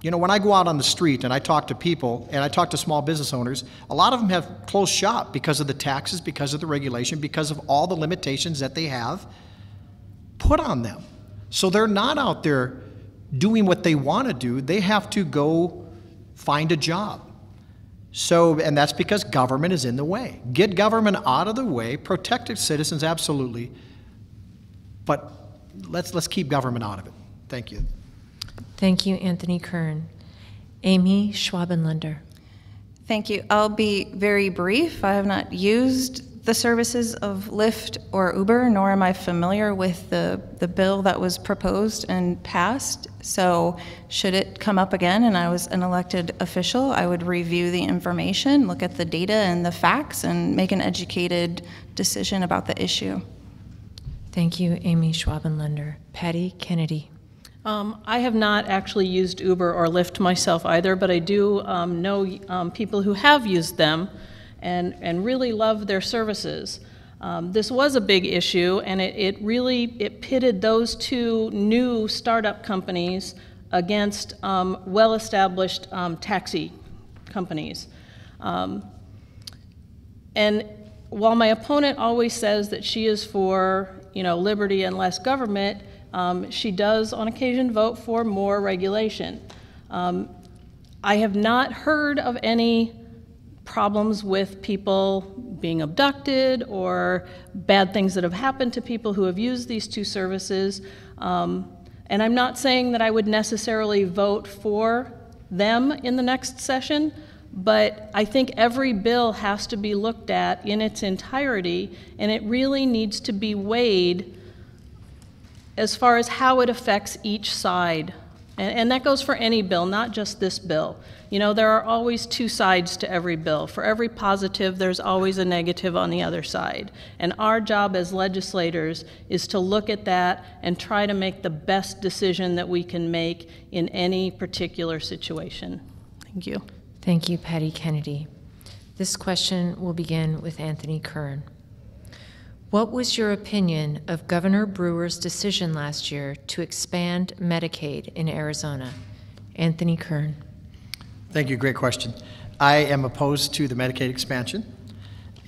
Speaker 4: You know, when I go out on the street and I talk to people, and I talk to small business owners, a lot of them have closed shop because of the taxes, because of the regulation, because of all the limitations that they have put on them. So they're not out there doing what they want to do. They have to go find a job. So, and that's because government is in the way. Get government out of the way, protect its citizens, absolutely, but let's keep government out of it. Thank you.
Speaker 1: Thank you, Anthony Kern. Amy Schwabenlander.
Speaker 5: Thank you. I'll be very brief. I have not used the services of Lyft or Uber, nor am I familiar with the bill that was proposed and passed. So should it come up again and I was an elected official, I would review the information, look at the data and the facts, and make an educated decision about the issue.
Speaker 1: Thank you, Amy Schwabenlander. Patty Kennedy.
Speaker 2: I have not actually used Uber or Lyft myself either, but I do know people who have used them and really love their services. This was a big issue, and it pitted those two new startup companies against well-established taxi companies. And while my opponent always says that she is for, you know, liberty and less government, she does on occasion vote for more regulation. I have not heard of any problems with people being abducted or bad things that have happened to people who have used these two services. And I'm not saying that I would necessarily vote for them in the next session, but I think every bill has to be looked at in its entirety, and it really needs to be weighed as far as how it affects each side. And that goes for any bill, not just this bill. You know, there are always two sides to every bill. For every positive, there's always a negative on the other side. And our job as legislators is to look at that and try to make the best decision that we can make in any particular situation. Thank you.
Speaker 1: Thank you, Patty Kennedy. This question will begin with Anthony Kern. What was your opinion of Governor Brewer's decision last year to expand Medicaid in Arizona? Anthony Kern.
Speaker 4: Thank you. Great question. I am opposed to the Medicaid expansion,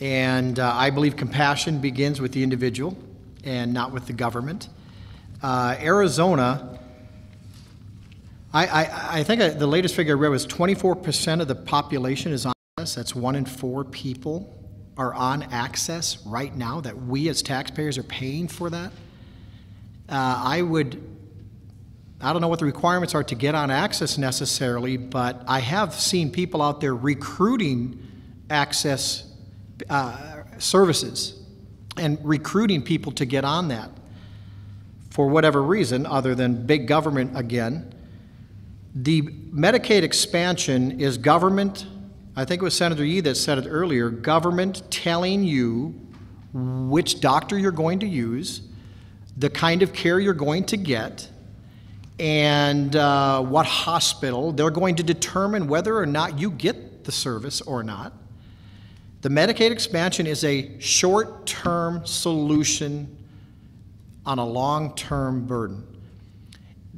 Speaker 4: and I believe compassion begins with the individual and not with the government. Arizona, I think the latest figure I read was 24% of the population is on access. That's 1 in 4 people are on access right now, that we as taxpayers are paying for that. I don't know what the requirements are to get on access necessarily, but I have seen people out there recruiting access services and recruiting people to get on that for whatever reason other than big government again. The Medicaid expansion is government, I think it was Senator Yee that said it earlier, government telling you which doctor you're going to use, the kind of care you're going to get, and what hospital. They're going to determine whether or not you get the service or not. The Medicaid expansion is a short-term solution on a long-term burden.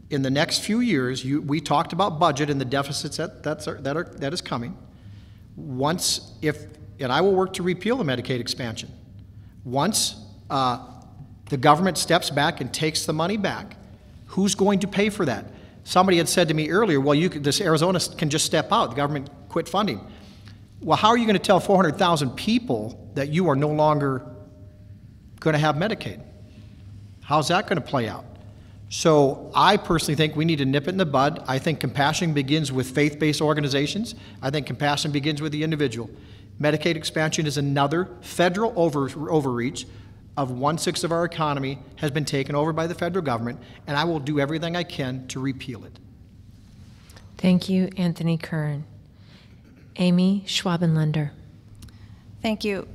Speaker 4: In the next few years, we talked about budget and the deficits that is coming. And I will work to repeal the Medicaid expansion. Once the government steps back and takes the money back, who's going to pay for that? Somebody had said to me earlier, well, this Arizona can just step out. The government quit funding. Well, how are you going to tell 400,000 people that you are no longer going to have Medicaid? How's that going to play out? So I personally think we need to nip it in the bud. I think compassion begins with faith-based organizations. I think compassion begins with the individual. Medicaid expansion is another federal overreach. of 1/6 of our economy has been taken over by the federal government, and I will do everything I can to repeal it.
Speaker 1: Thank you, Anthony Curran. Amy Schwabenlunder.
Speaker 5: Thank you.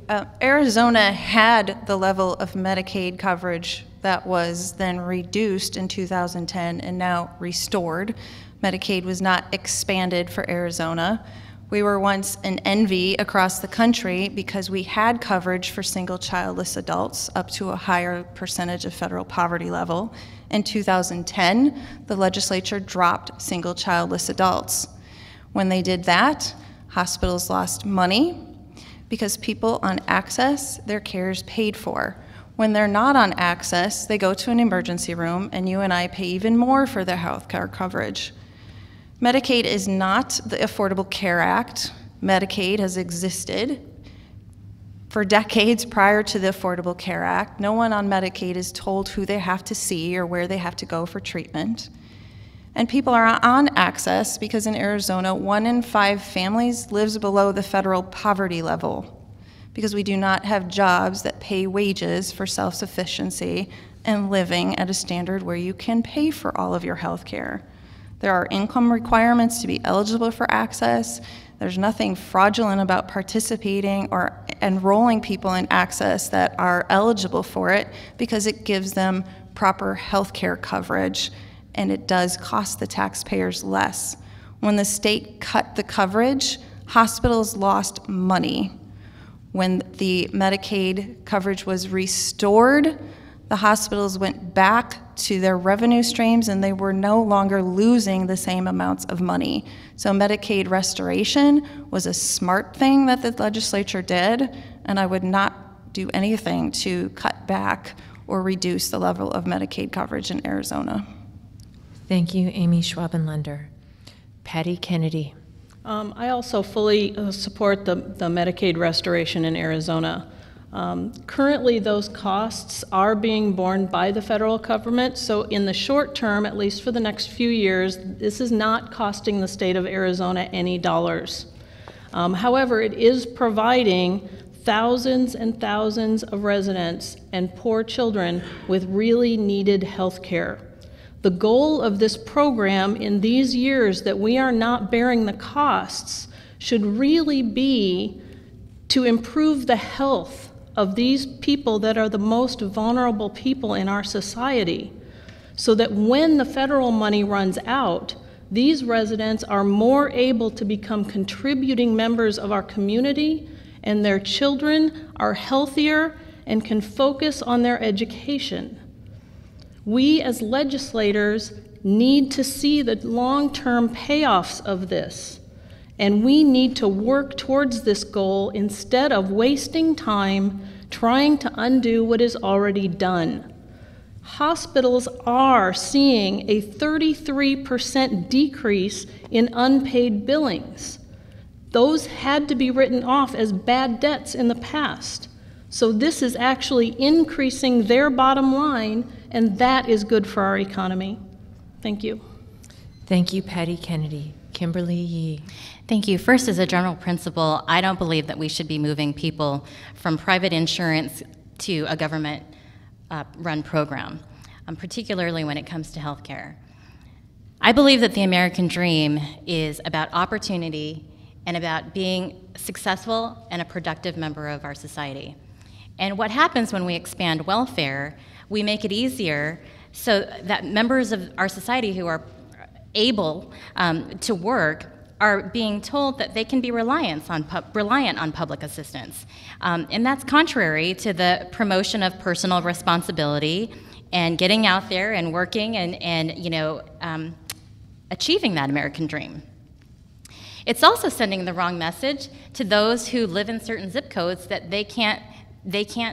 Speaker 5: Arizona had the level of Medicaid coverage that was then reduced in 2010 and now restored. Medicaid was not expanded for Arizona. We were once an envy across the country because we had coverage for single childless adults up to a higher percentage of federal poverty level. In 2010, the legislature dropped single childless adults. When they did that, hospitals lost money because people on access, their care is paid for. When they're not on access, they go to an emergency room, and you and I pay even more for their health care coverage. Medicaid is not the Affordable Care Act. Medicaid has existed for decades prior to the Affordable Care Act. No one on Medicaid is told who they have to see or where they have to go for treatment. And people are on access because in Arizona, 1 in 5 families lives below the federal poverty level because we do not have jobs that pay wages for self-sufficiency and living at a standard where you can pay for all of your health care. There are income requirements to be eligible for access. There's nothing fraudulent about participating or enrolling people in access that are eligible for it because it gives them proper health care coverage, and it does cost the taxpayers less. When the state cut the coverage, hospitals lost money. When the Medicaid coverage was restored, the hospitals went back to their revenue streams and they were no longer losing the same amounts of money. So Medicaid restoration was a smart thing that the legislature did, and I would not do anything to cut back or reduce the level of Medicaid coverage in Arizona.
Speaker 1: Thank you, Amy Schwabenlunder. Patty Kennedy.
Speaker 2: I also fully support the Medicaid restoration in Arizona. Currently, those costs are being borne by the federal government, so in the short term, at least for the next few years, this is not costing the state of Arizona any dollars. However, it is providing thousands and thousands of residents and poor children with really needed health care. The goal of this program in these years that we are not bearing the costs should really be to improve the health of these people that are the most vulnerable people in our society, so that when the federal money runs out, these residents are more able to become contributing members of our community, and their children are healthier and can focus on their education. We as legislators need to see the long-term payoffs of this, and we need to work towards this goal instead of wasting time trying to undo what is already done. Hospitals are seeing a 33% decrease in unpaid billings. Those had to be written off as bad debts in the past. So this is actually increasing their bottom line, and that is good for our economy. Thank you.
Speaker 1: Thank you, Patty Kennedy. Kimberly Yee.
Speaker 3: Thank you. First, as a general principle, I don't believe that we should be moving people from private insurance to a government-run program, particularly when it comes to health care. I believe that the American dream is about opportunity and about being successful and a productive member of our society. And what happens when we expand welfare, we make it easier so that members of our society who are able to work are being told that they can be reliant on public assistance. And that's contrary to the promotion of personal responsibility and getting out there and working and achieving that American dream. It's also sending the wrong message to those who live in certain zip codes that they can't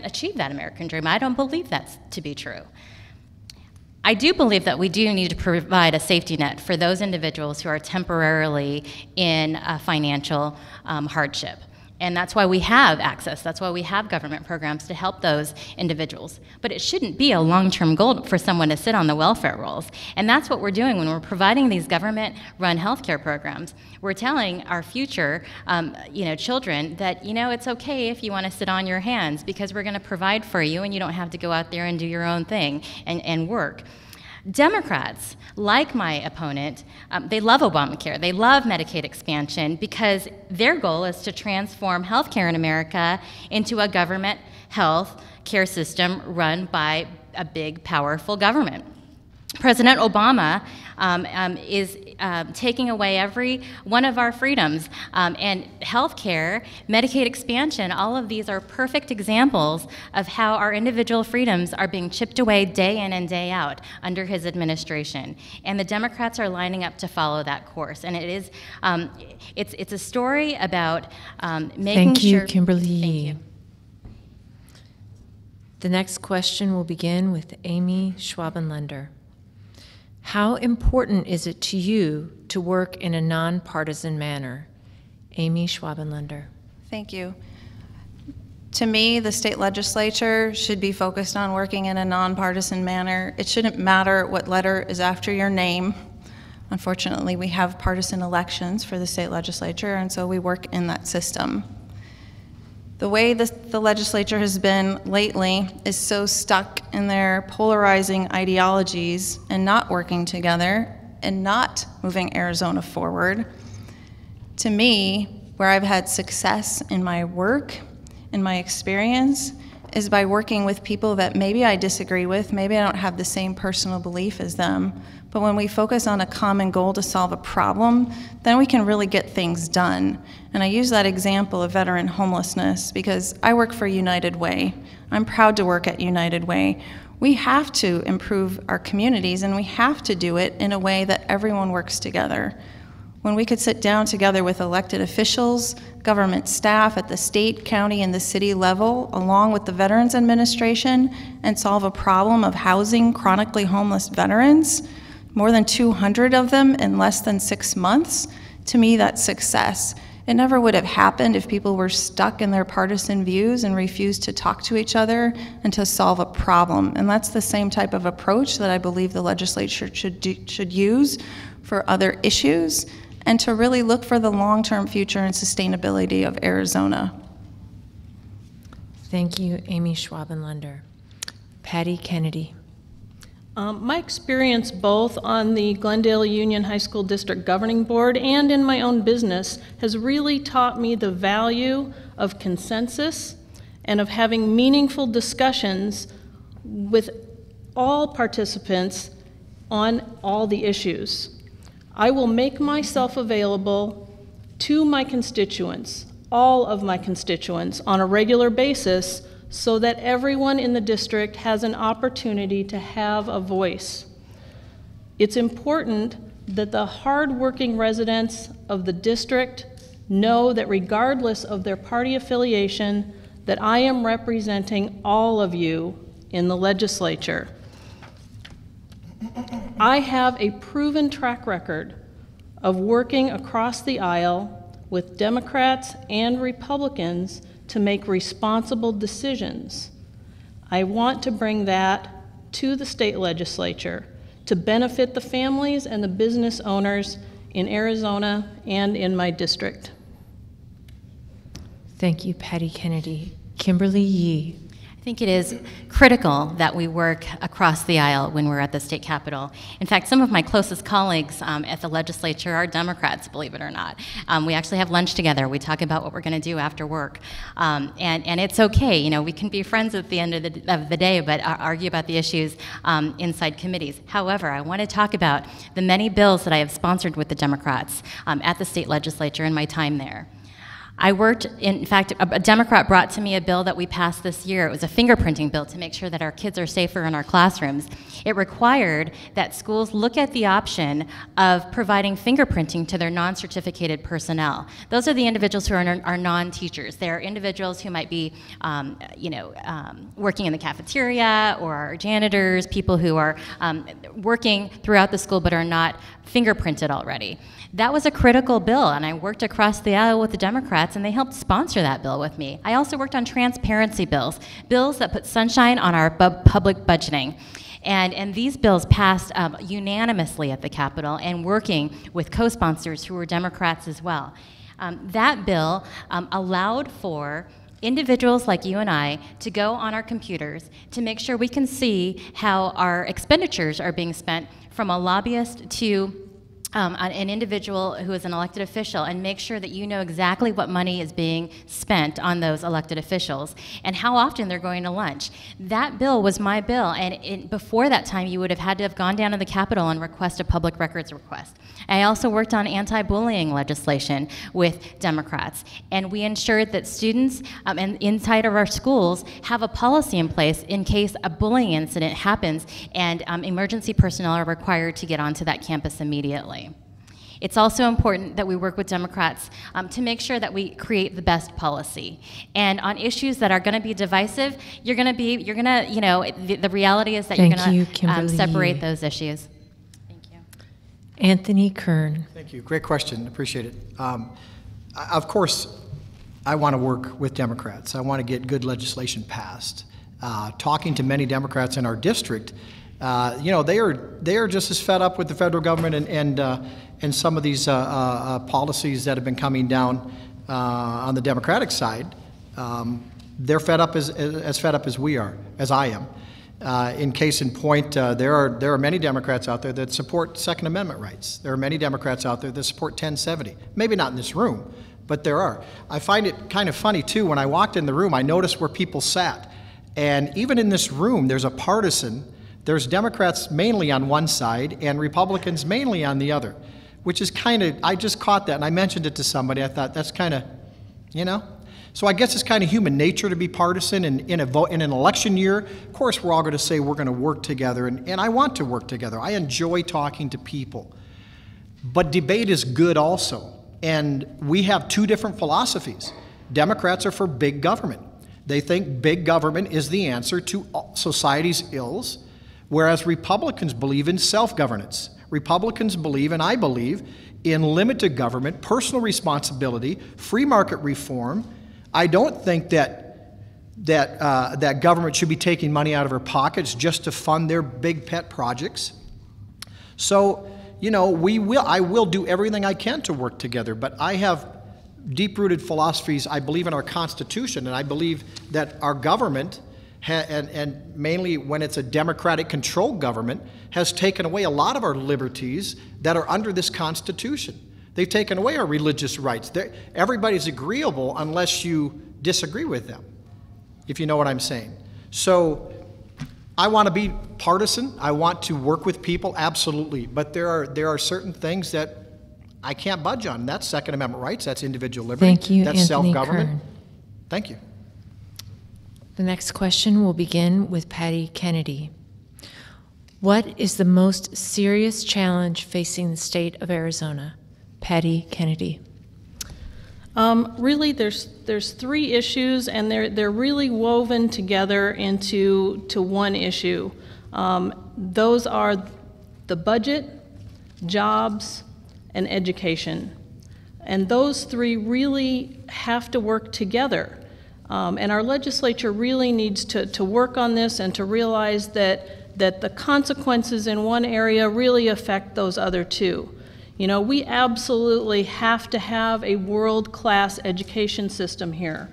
Speaker 3: achieve that American dream. I don't believe that's to be true. I do believe that we do need to provide a safety net for those individuals who are temporarily in a financial hardship. And that's why we have access. That's why we have government programs to help those individuals. But it shouldn't be a long-term goal for someone to sit on the welfare rolls. And that's what we're doing when we're providing these government-run healthcare programs. We're telling our future, children that, it's okay if you want to sit on your hands because we're going to provide for you and you don't have to go out there and do your own thing and work. Democrats, like my opponent, they love Obamacare. They love Medicaid expansion because their goal is to transform healthcare in America into a government health care system run by a big, powerful government. President Obama is taking away every one of our freedoms, and healthcare, Medicaid expansion, all of these are perfect examples of how our individual freedoms are being chipped away day in and day out under his administration. And the Democrats are lining up to follow that course. And it is, it's a story about making
Speaker 1: Thank you,
Speaker 3: sure.
Speaker 1: Kimberly
Speaker 3: Thank
Speaker 1: Yee.
Speaker 3: you.
Speaker 1: The next question will begin with Amy Schwabenlander. How important is it to you to work in a nonpartisan manner? Amy Schwabenlander.
Speaker 5: Thank you. To me, the state legislature should be focused on working in a nonpartisan manner. It shouldn't matter what letter is after your name. Unfortunately, we have partisan elections for the state legislature, and so we work in that system. The way the legislature has been lately is so stuck in their polarizing ideologies and not working together and not moving Arizona forward. To me, where I've had success in my work, in my experience, is by working with people that maybe I disagree with, maybe I don't have the same personal belief as them, but when we focus on a common goal to solve a problem, then we can really get things done. And I use that example of veteran homelessness because I work for United Way. I'm proud to work at United Way. We have to improve our communities, and we have to do it in a way that everyone works together. When we could sit down together with elected officials, government staff at the state, county, and the city level, along with the Veterans Administration, and solve a problem of housing chronically homeless veterans, more than 200 of them in less than 6 months, to me that's success. It never would have happened if people were stuck in their partisan views and refused to talk to each other and to solve a problem. And that's the same type of approach that I believe the legislature should use for other issues, and to really look for the long-term future and sustainability of Arizona.
Speaker 1: Thank you, Amy Schwabenlander. Patty Kennedy.
Speaker 2: My experience both on the Glendale Union High School District Governing Board and in my own business has really taught me the value of consensus and of having meaningful discussions with all participants on all the issues. I will make myself available to my constituents, all of my constituents, on a regular basis so that everyone in the district has an opportunity to have a voice. It's important that the hardworking residents of the district know that regardless of their party affiliation, that I am representing all of you in the legislature. I have a proven track record of working across the aisle with Democrats and Republicans to make responsible decisions. I want to bring that to the state legislature to benefit the families and the business owners in Arizona and in my district.
Speaker 1: Thank you, Patty Kennedy. Kimberly Yee.
Speaker 3: I think it is critical that we work across the aisle when we're at the state capitol. In fact, some of my closest colleagues at the legislature are Democrats, believe it or not. We actually have lunch together. We talk about what we're going to do after work. And it's okay, you know, we can be friends at the end of the day, but argue about the issues inside committees. However, I want to talk about the many bills that I have sponsored with the Democrats at the state legislature in my time there. I worked, in fact, a Democrat brought to me a bill that we passed this year. It was a fingerprinting bill to make sure that our kids are safer in our classrooms. It required that schools look at the option of providing fingerprinting to their non-certificated personnel. Those are the individuals who are non-teachers. They're individuals who might be, working in the cafeteria or janitors, people who are working throughout the school but are not fingerprinted already. That was a critical bill, and I worked across the aisle with the Democrats Democrats, and they helped sponsor that bill with me. I also worked on transparency bills, bills that put sunshine on our public budgeting. And these bills passed unanimously at the Capitol, and working with co-sponsors who were Democrats as well. That bill allowed for individuals like you and I to go on our computers to make sure we can see how our expenditures are being spent, from a lobbyist to an individual who is an elected official, and make sure that you know exactly what money is being spent on those elected officials and how often they're going to lunch. That bill was my bill, and before that time you would have had to have gone down to the Capitol and request a public records request. I also worked on anti-bullying legislation with Democrats, and we ensured that students and inside of our schools have a policy in place in case a bullying incident happens and emergency personnel are required to get onto that campus immediately. It's also important that we work with Democrats to make sure that we create the best policy. And on issues that are going to be divisive, the reality is that you're going to separate those issues. Thank you.
Speaker 1: Anthony Kern.
Speaker 4: Thank you. Great question. Appreciate it. Of course, I want to work with Democrats. I want to get good legislation passed. Talking to many Democrats in our district, they are just as fed up with the federal government and some of these policies that have been coming down on the Democratic side. They're fed up as fed up as we are, as I am. In case in point, there are many Democrats out there that support Second Amendment rights. There are many Democrats out there that support 1070. Maybe not in this room, but there are. I find it kind of funny too. When I walked in the room, I noticed where people sat, and even in this room, there's a partisan. There's Democrats mainly on one side and Republicans mainly on the other, which is kind of, I just caught that and I mentioned it to somebody. I thought that's kind of, So I guess it's kind of human nature to be partisan, and in an election year, of course we're all going to say we're going to work together, and I want to work together. I enjoy talking to people. But debate is good also, and we have two different philosophies. Democrats are for big government. They think big government is the answer to society's ills, whereas Republicans believe in self-governance. Republicans believe, and I believe, in limited government, personal responsibility, free market reform. I don't think that government should be taking money out of our pockets just to fund their big pet projects. So, I will do everything I can to work together, but I have deep-rooted philosophies. I believe in our Constitution, and I believe that our government, and mainly when it's a Democratic-controlled government, has taken away a lot of our liberties that are under this Constitution. They've taken away our religious rights. Everybody's agreeable unless you disagree with them, if you know what I'm saying. So I want to be partisan. I want to work with people, absolutely. But there are certain things that I can't budge on. That's Second Amendment rights. That's individual liberty.
Speaker 1: Thank you,
Speaker 4: that's
Speaker 1: Anthony
Speaker 4: self-government.
Speaker 1: Kern.
Speaker 4: Thank you.
Speaker 1: The next question will begin with Patty Kennedy. What is the most serious challenge facing the state of Arizona? Patty Kennedy.
Speaker 2: Really, there's three issues, and they're really woven together into one issue. Those are the budget, jobs, and education. And those three really have to work together. And our legislature really needs to work on this and to realize that the consequences in one area really affect those other two. We absolutely have to have a world-class education system here.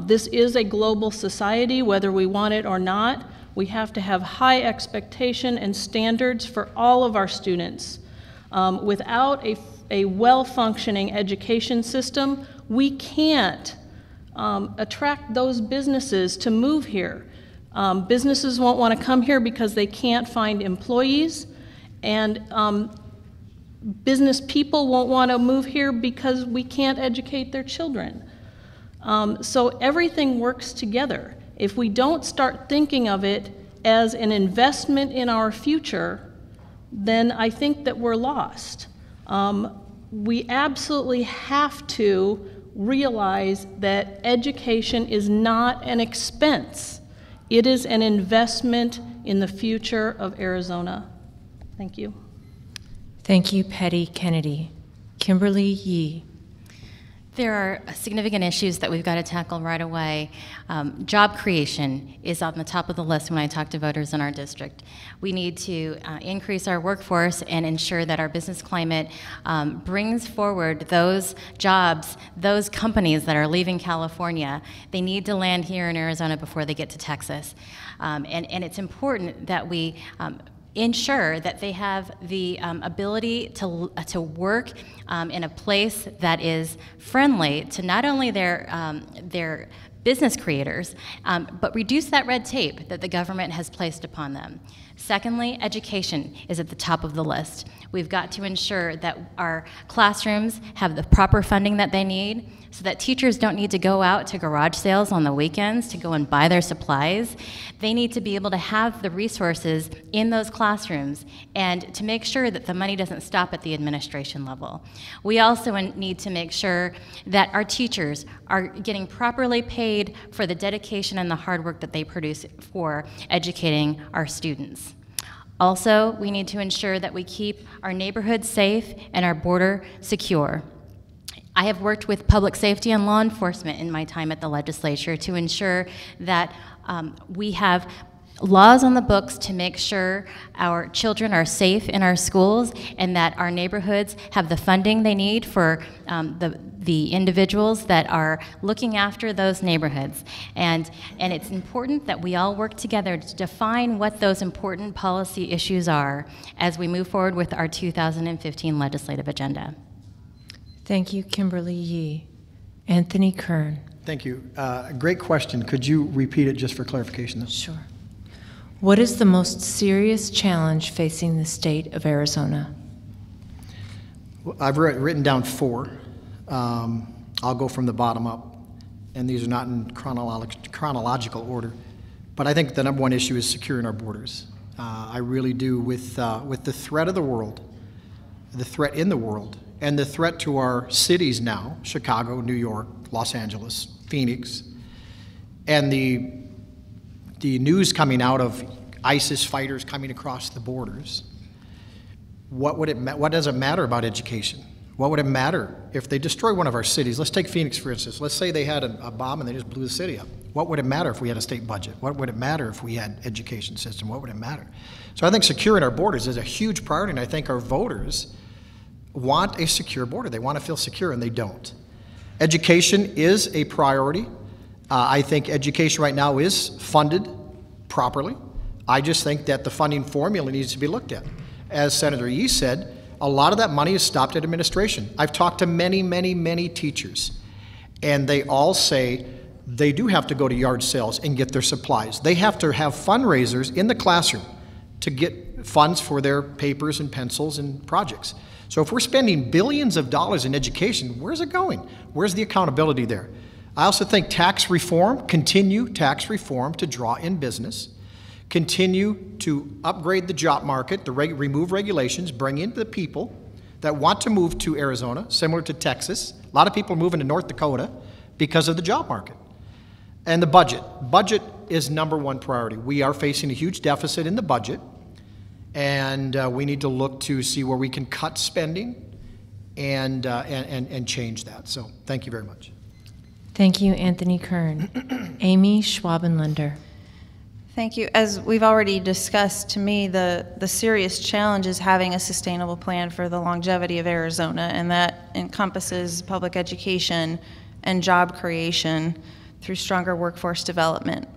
Speaker 2: This is a global society, whether we want it or not. We have to have high expectation and standards for all of our students. Without a well-functioning education system, we can't attract those businesses to move here. Businesses won't want to come here because they can't find employees, and business people won't want to move here because we can't educate their children. So everything works together. If we don't start thinking of it as an investment in our future, then I think that we're lost. We absolutely have to realize that education is not an expense. It is an investment in the future of Arizona. Thank you.
Speaker 1: Thank you, Patty Kennedy. Kimberly Yee.
Speaker 3: There are significant issues that we've got to tackle right away. Job creation is on the top of the list when I talk to voters in our district. We need to increase our workforce and ensure that our business climate brings forward those jobs, those companies that are leaving California. They need to land here in Arizona before they get to Texas. And it's important that we ensure that they have the ability to work in a place that is friendly to not only their business creators, but reduce that red tape that the government has placed upon them. Secondly, education is at the top of the list. We've got to ensure that our classrooms have the proper funding that they need so that teachers don't need to go out to garage sales on the weekends to go and buy their supplies. They need to be able to have the resources in those classrooms and to make sure that the money doesn't stop at the administration level. We also need to make sure that our teachers are getting properly paid for the dedication and the hard work that they produce for educating our students. Also, we need to ensure that we keep our neighborhoods safe and our border secure. I have worked with public safety and law enforcement in my time at the legislature to ensure that we have laws on the books to make sure our children are safe in our schools and that our neighborhoods have the funding they need for the individuals that are looking after those neighborhoods. And it's important that we all work together to define what those important policy issues are as we move forward with our 2015 legislative agenda.
Speaker 1: Thank you, Kimberly Yee. Anthony Kern.
Speaker 4: Thank you. Great question. Could you repeat it just for clarification?
Speaker 1: Sure. What is the most serious challenge facing the state of Arizona?
Speaker 4: Well, I've written down 4. I'll go from the bottom up, and these are not in chronological order. But I think the number one issue is securing our borders. I really do with the threat of the world, the threat in the world, and the threat to our cities now, Chicago, New York, Los Angeles, Phoenix, and the news coming out of ISIS fighters coming across the borders. What does it matter about education? What would it matter if they destroy one of our cities? Let's take Phoenix, for instance. Let's say they had a bomb and they just blew the city up. What would it matter if we had a state budget? What would it matter if we had education system? What would it matter? So I think securing our borders is a huge priority, and I think our voters want a secure border. They want to feel secure, and they don't. Education is a priority. I think education right now is funded properly. I just think that the funding formula needs to be looked at. As Senator Yee said, a lot of that money is stopped at administration. I've talked to many, many, many teachers, and they all say they do have to go to yard sales and get their supplies. They have to have fundraisers in the classroom to get funds for their papers and pencils and projects. So if we're spending billions of dollars in education, where's it going? Where's the accountability there? I also think tax reform, continue tax reform to draw in business, continue to upgrade the job market, to remove regulations, bring in the people that want to move to Arizona, similar to Texas. A lot of people are moving to North Dakota because of the job market. And the budget. Budget is number one priority. We are facing a huge deficit in the budget, and we need to look to see where we can cut spending and change that. So thank you very much.
Speaker 1: Thank you, Anthony Kern. Amy Schwabenlander.
Speaker 5: Thank you. As we've already discussed, to me, the serious challenge is having a sustainable plan for the longevity of Arizona, and that encompasses public education and job creation through stronger workforce development.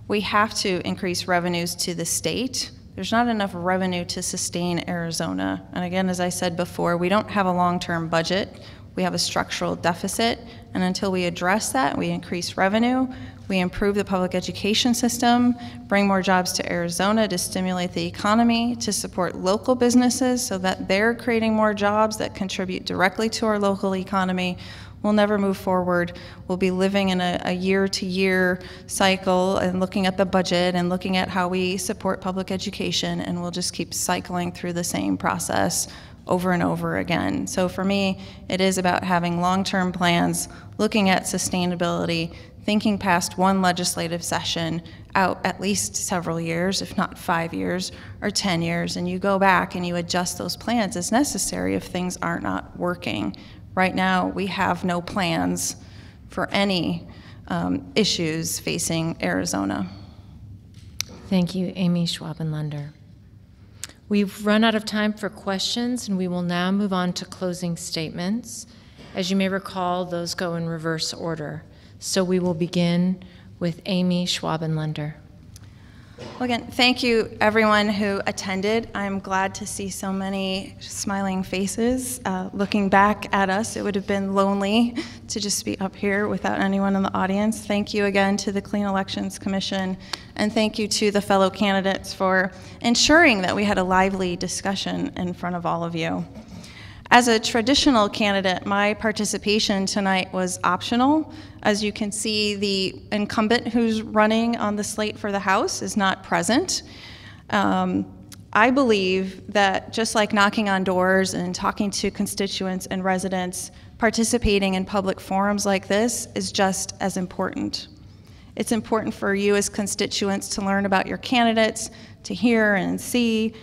Speaker 5: We have to increase revenues to the state. There's not enough revenue to sustain Arizona. And again, as I said before, we don't have a long-term budget. We have a structural deficit, and until we address that, we increase revenue, we improve the public education system, bring more jobs to Arizona to stimulate the economy, to support local businesses so that they're creating more jobs that contribute directly to our local economy, we'll never move forward. We'll be living in a year-to-year cycle and looking at the budget and looking at how we support public education, and we'll just keep cycling through the same process over and over again. So for me, it is about having long-term plans, looking at sustainability, thinking past one legislative session out at least several years, if not 5 years or 10 years, and you go back and you adjust those plans as necessary if things are not working. Right now, we have no plans for any issues facing Arizona.
Speaker 1: Thank you, Amy Schwabenlander. We've run out of time for questions, and we will now move on to closing statements. As you may recall, those go in reverse order. So we will begin with Amy Schwabenlander.
Speaker 5: Well, again, thank you everyone who attended. I'm glad to see so many smiling faces. Looking back at us, it would have been lonely to just be up here without anyone in the audience. Thank you again to the Clean Elections Commission, and thank you to the fellow candidates for ensuring that we had a lively discussion in front of all of you. As a traditional candidate, my participation tonight was optional. As you can see, the incumbent who's running on the slate for the House is not present. I believe that just like knocking on doors and talking to constituents and residents, participating in public forums like this is just as important. It's important for you as constituents to learn about your candidates, to hear and see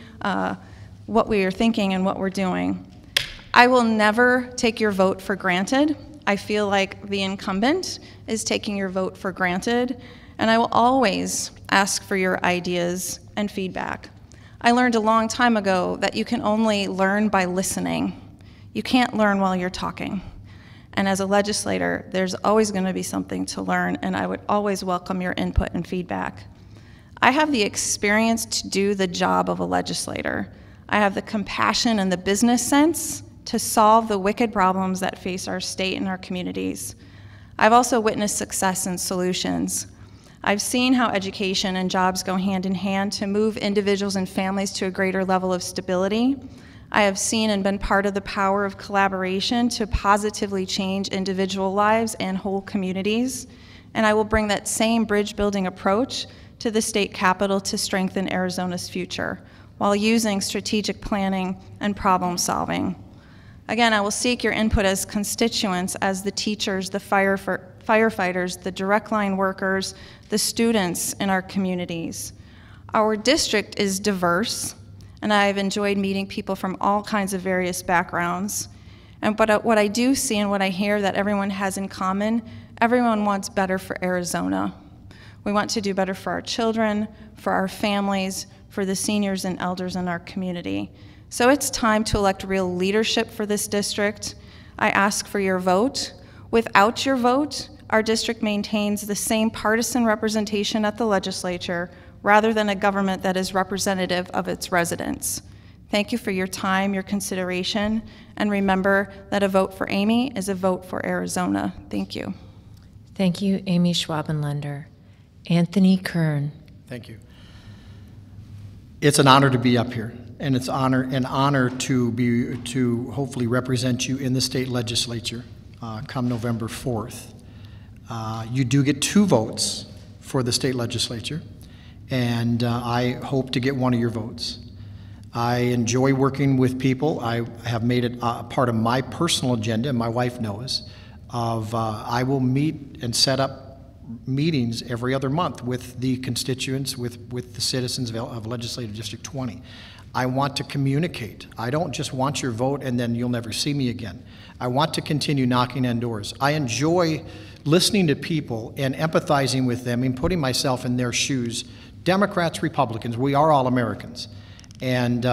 Speaker 5: what we are thinking and what we're doing. I will never take your vote for granted. I feel like the incumbent is taking your vote for granted, and I will always ask for your ideas and feedback. I learned a long time ago that you can only learn by listening. You can't learn while you're talking. And as a legislator, there's always going to be something to learn, and I would always welcome your input and feedback. I have the experience to do the job of a legislator. I have the compassion and the business sense to solve the wicked problems that face our state and our communities. I've also witnessed success and solutions. I've seen how education and jobs go hand in hand to move individuals and families to a greater level of stability. I have seen and been part of the power of collaboration to positively change individual lives and whole communities. And I will bring that same bridge-building approach to the state capitol to strengthen Arizona's future, while using strategic planning and problem solving. Again, I will seek your input as constituents, as the teachers, the firefighters, the direct line workers, the students in our communities. Our district is diverse, and I've enjoyed meeting people from all kinds of various backgrounds. But what I do see and what I hear that everyone has in common, everyone wants better for Arizona. We want to do better for our children, for our families, for the seniors and elders in our community. So it's time to elect real leadership for this district. I ask for your vote. Without your vote, our district maintains the same partisan representation at the legislature rather than a government that is representative of its residents. Thank you for your time, your consideration, and remember that a vote for Amy is a vote for Arizona. Thank you.
Speaker 1: Thank you, Amy Schwabenlander. Anthony Kern.
Speaker 4: Thank you. It's an honor to be up here, and it's an honor to hopefully represent you in the state legislature come November 4th. You do get 2 votes for the state legislature, and I hope to get one of your votes. I enjoy working with people. I have made it a part of my personal agenda, and my wife knows, of I will meet and set up meetings every other month with the constituents, with the citizens of Legislative District 20. I want to communicate. I don't just want your vote and then you'll never see me again. I want to continue knocking on doors. I enjoy listening to people and empathizing with them and putting myself in their shoes. Democrats, Republicans, we are all Americans. And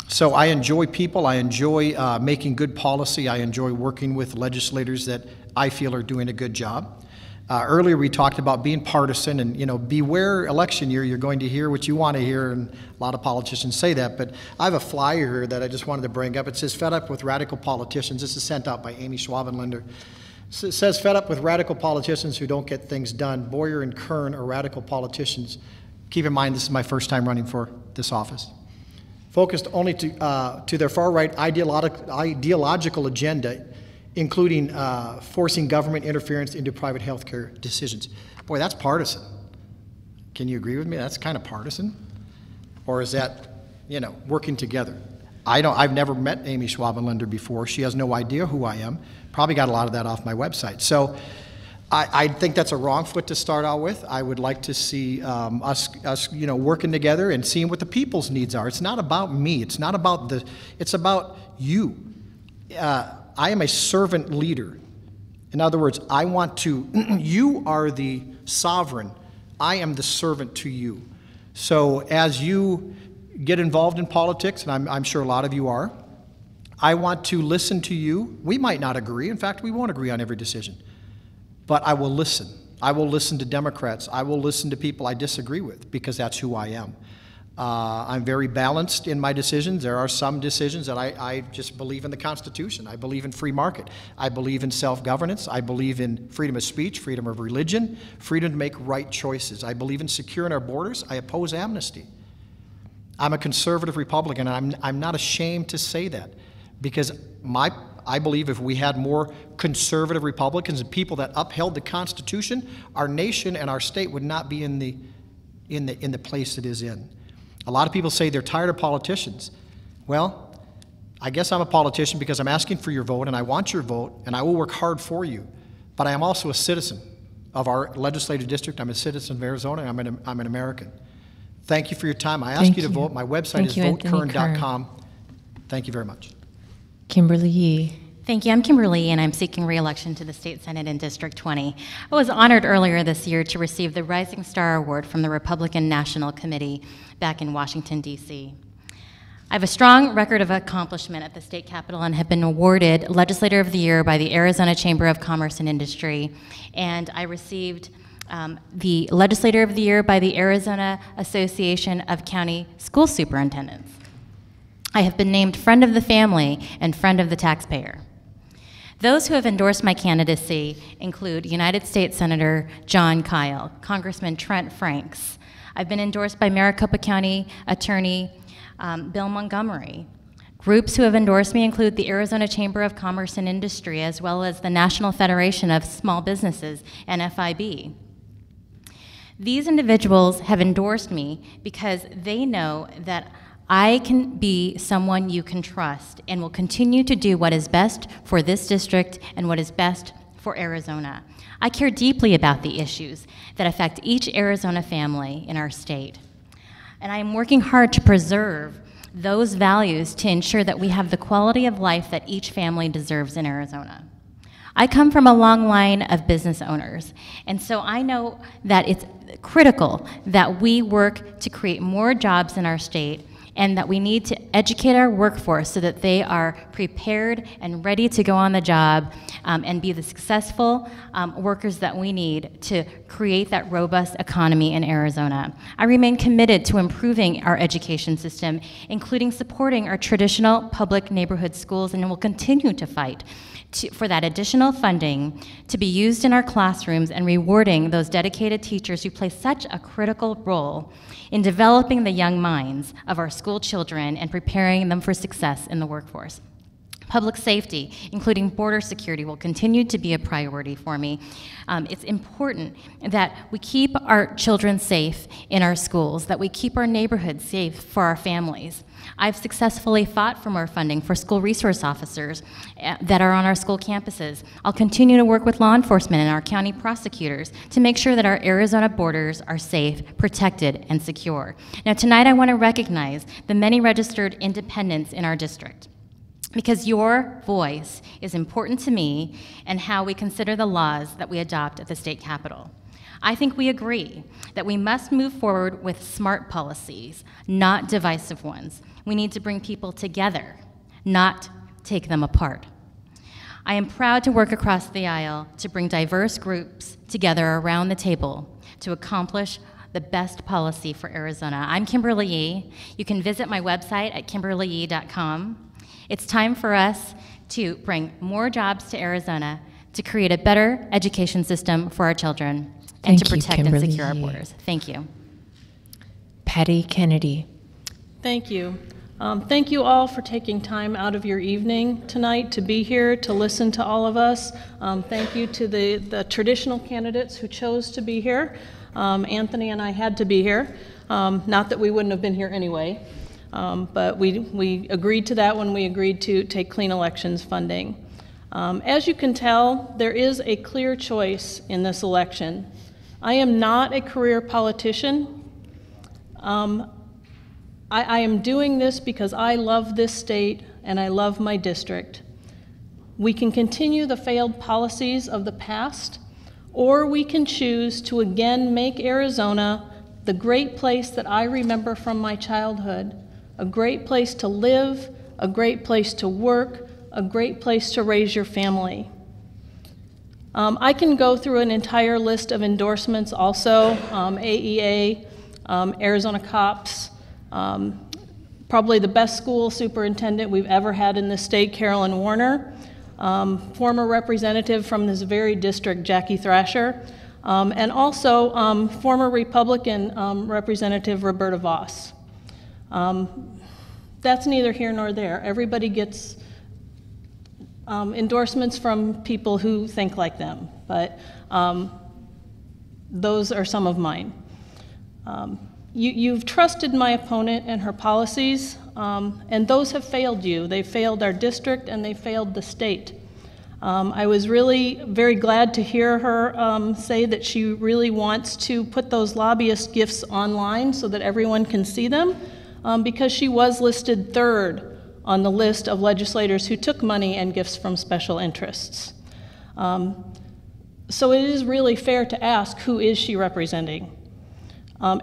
Speaker 4: so I enjoy people. I enjoy making good policy. I enjoy working with legislators that I feel are doing a good job. Earlier we talked about being partisan, and beware election year, you're going to hear what you want to hear, and a lot of politicians say that, but I have a flyer here that I just wanted to bring up. It says, "Fed up with radical politicians." This is sent out by Amy Schwabenlander. It says, "Fed up with radical politicians who don't get things done. Boyer and Kern are radical politicians." Keep in mind, this is my first time running for this office. Focused only to their far-right ideological agenda, including forcing government interference into private health care decisions. Boy, that's partisan. Can you agree with me? That's kind of partisan? Or is that, working together? I've never met Amy Schwabenlander before. She has no idea who I am. Probably got a lot of that off my website. So I think that's a wrong foot to start out with. I would like to see us working together and seeing what the people's needs are. It's not about me. It's not about it's about you. I am a servant leader. In other words, I want to, you are the sovereign. I am the servant to you. So as you get involved in politics, and I'm sure a lot of you are, I want to listen to you. We might not agree. In fact, we won't agree on every decision. But I will listen. I will listen to Democrats. I will listen to people I disagree with, because that's who I am. I'm very balanced in my decisions. There are some decisions that I just believe in the Constitution. I believe in free market. I believe in self-governance. I believe in freedom of speech, freedom of religion, freedom to make right choices. I believe in securing our borders. I oppose amnesty. I'm a conservative Republican, and I'm not ashamed to say that, because I believe if we had more conservative Republicans and people that upheld the Constitution, our nation and our state would not be in the place it is in. A lot of people say they're tired of politicians. Well, I guess I'm a politician because I'm asking for your vote, and I want your vote, and I will work hard for you. But I am also a citizen of our legislative district. I'm a citizen of Arizona, and I'm an American. Thank you for your time. I ask you to vote. My website is votekern.com. Thank you very much.
Speaker 1: Kimberly Yee.
Speaker 3: Thank you. I'm Kimberly, and I'm seeking re-election to the State Senate in District 20. I was honored earlier this year to receive the Rising Star Award from the Republican National Committee back in Washington, D.C. I have a strong record of accomplishment at the state capitol and have been awarded Legislator of the Year by the Arizona Chamber of Commerce and Industry, and I received the Legislator of the Year by the Arizona Association of County School Superintendents. I have been named Friend of the Family and Friend of the Taxpayer. Those who have endorsed my candidacy include United States Senator Jon Kyl, Congressman Trent Franks. I've been endorsed by Maricopa County Attorney Bill Montgomery. Groups who have endorsed me include the Arizona Chamber of Commerce and Industry, as well as the National Federation of Small Businesses, NFIB. These individuals have endorsed me because they know that I can be someone you can trust and will continue to do what is best for this district and what is best for Arizona. I care deeply about the issues that affect each Arizona family in our state. And I am working hard to preserve those values to ensure that we have the quality of life that each family deserves in Arizona. I come from a long line of business owners, and so I know that it's critical that we work to create more jobs in our state, and that we need to educate our workforce so that they are prepared and ready to go on the job and be the successful workers that we need to create that robust economy in Arizona. I remain committed to improving our education system, including supporting our traditional public neighborhood schools, and will continue to fight for that additional funding to be used in our classrooms and rewarding those dedicated teachers who play such a critical role in developing the young minds of our school children and preparing them for success in the workforce. Public safety, including border security, will continue to be a priority for me. It's important that we keep our children safe in our schools, that we keep our neighborhoods safe for our families. I've successfully fought for more funding for school resource officers that are on our school campuses. I'll continue to work with law enforcement and our county prosecutors to make sure that our Arizona borders are safe, protected, and secure. Now, tonight I want to recognize the many registered independents in our district, because your voice is important to me and how we consider the laws that we adopt at the state capitol. I think we agree that we must move forward with smart policies, not divisive ones. We need to bring people together, not take them apart. I am proud to work across the aisle to bring diverse groups together around the table to accomplish the best policy for Arizona. I'm Kimberly Yee. You can visit my website at kimberlyyee.com. It's time for us to bring more jobs to Arizona, to create a better education system for our children, and to protect and secure our borders. Thank you.
Speaker 1: Patty Kennedy.
Speaker 2: Thank you. Thank you all for taking time out of your evening tonight to be here, to listen to all of us. Thank you to the traditional candidates who chose to be here. Anthony and I had to be here. Not that we wouldn't have been here anyway, but we agreed to that when we agreed to take clean elections funding. As you can tell, there is a clear choice in this election. I am not a career politician. I am doing this because I love this state and I love my district. We can continue the failed policies of the past, or we can choose to again make Arizona the great place that I remember from my childhood, a great place to live, a great place to work, a great place to raise your family. I can go through an entire list of endorsements also, AEA, Arizona Cops, probably the best school superintendent we've ever had in this state, Carolyn Warner, former representative from this very district, Jackie Thrasher, and also former Republican Representative Roberta Voss. That's neither here nor there. Everybody gets endorsements from people who think like them, but those are some of mine. You've trusted my opponent and her policies, and those have failed you. They failed our district and they failed the state. I was really very glad to hear her say that she really wants to put those lobbyist gifts online so that everyone can see them, because she was listed third on the list of legislators who took money and gifts from special interests. So it is really fair to ask, who is she representing?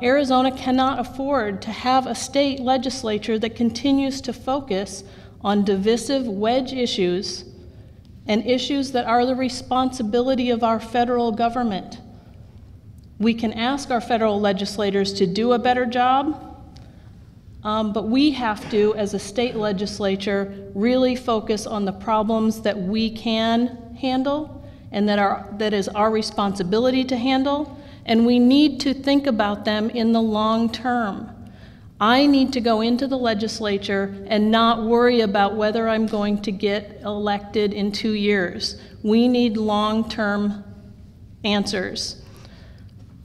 Speaker 2: Arizona cannot afford to have a state legislature that continues to focus on divisive wedge issues and issues that are the responsibility of our federal government. We can ask our federal legislators to do a better job, but we have to, as a state legislature, really focus on the problems that we can handle and that is our responsibility to handle, and we need to think about them in the long term. I need to go into the legislature and not worry about whether I'm going to get elected in 2 years. We need long-term answers.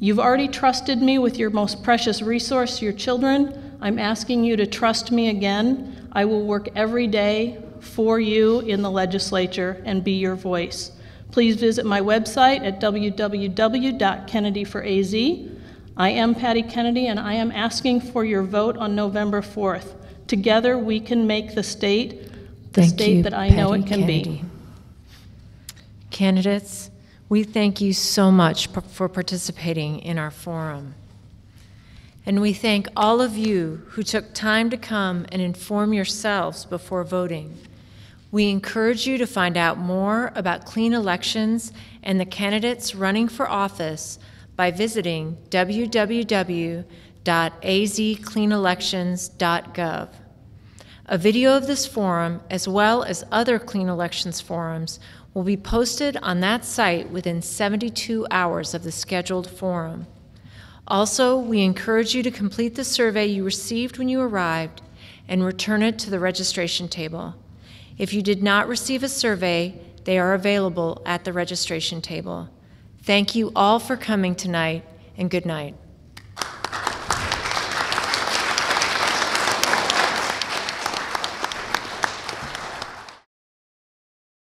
Speaker 2: You've already trusted me with your most precious resource, your children. I'm asking you to trust me again. I will work every day for you in the legislature and be your voice. Please visit my website at www.kennedyforaz. I am Patty Kennedy, and I am asking for your vote on November 4th. Together, we can make the state the state that I know it can be.
Speaker 1: Candidates, we thank you so much for participating in our forum. And we thank all of you who took time to come and inform yourselves before voting. We encourage you to find out more about clean elections and the candidates running for office by visiting www.azcleanelections.gov. A video of this forum, as well as other Clean Elections forums, will be posted on that site within 72 hours of the scheduled forum. Also, we encourage you to complete the survey you received when you arrived and return it to the registration table. If you did not receive a survey, they are available at the registration table. Thank you all for coming tonight, and good night.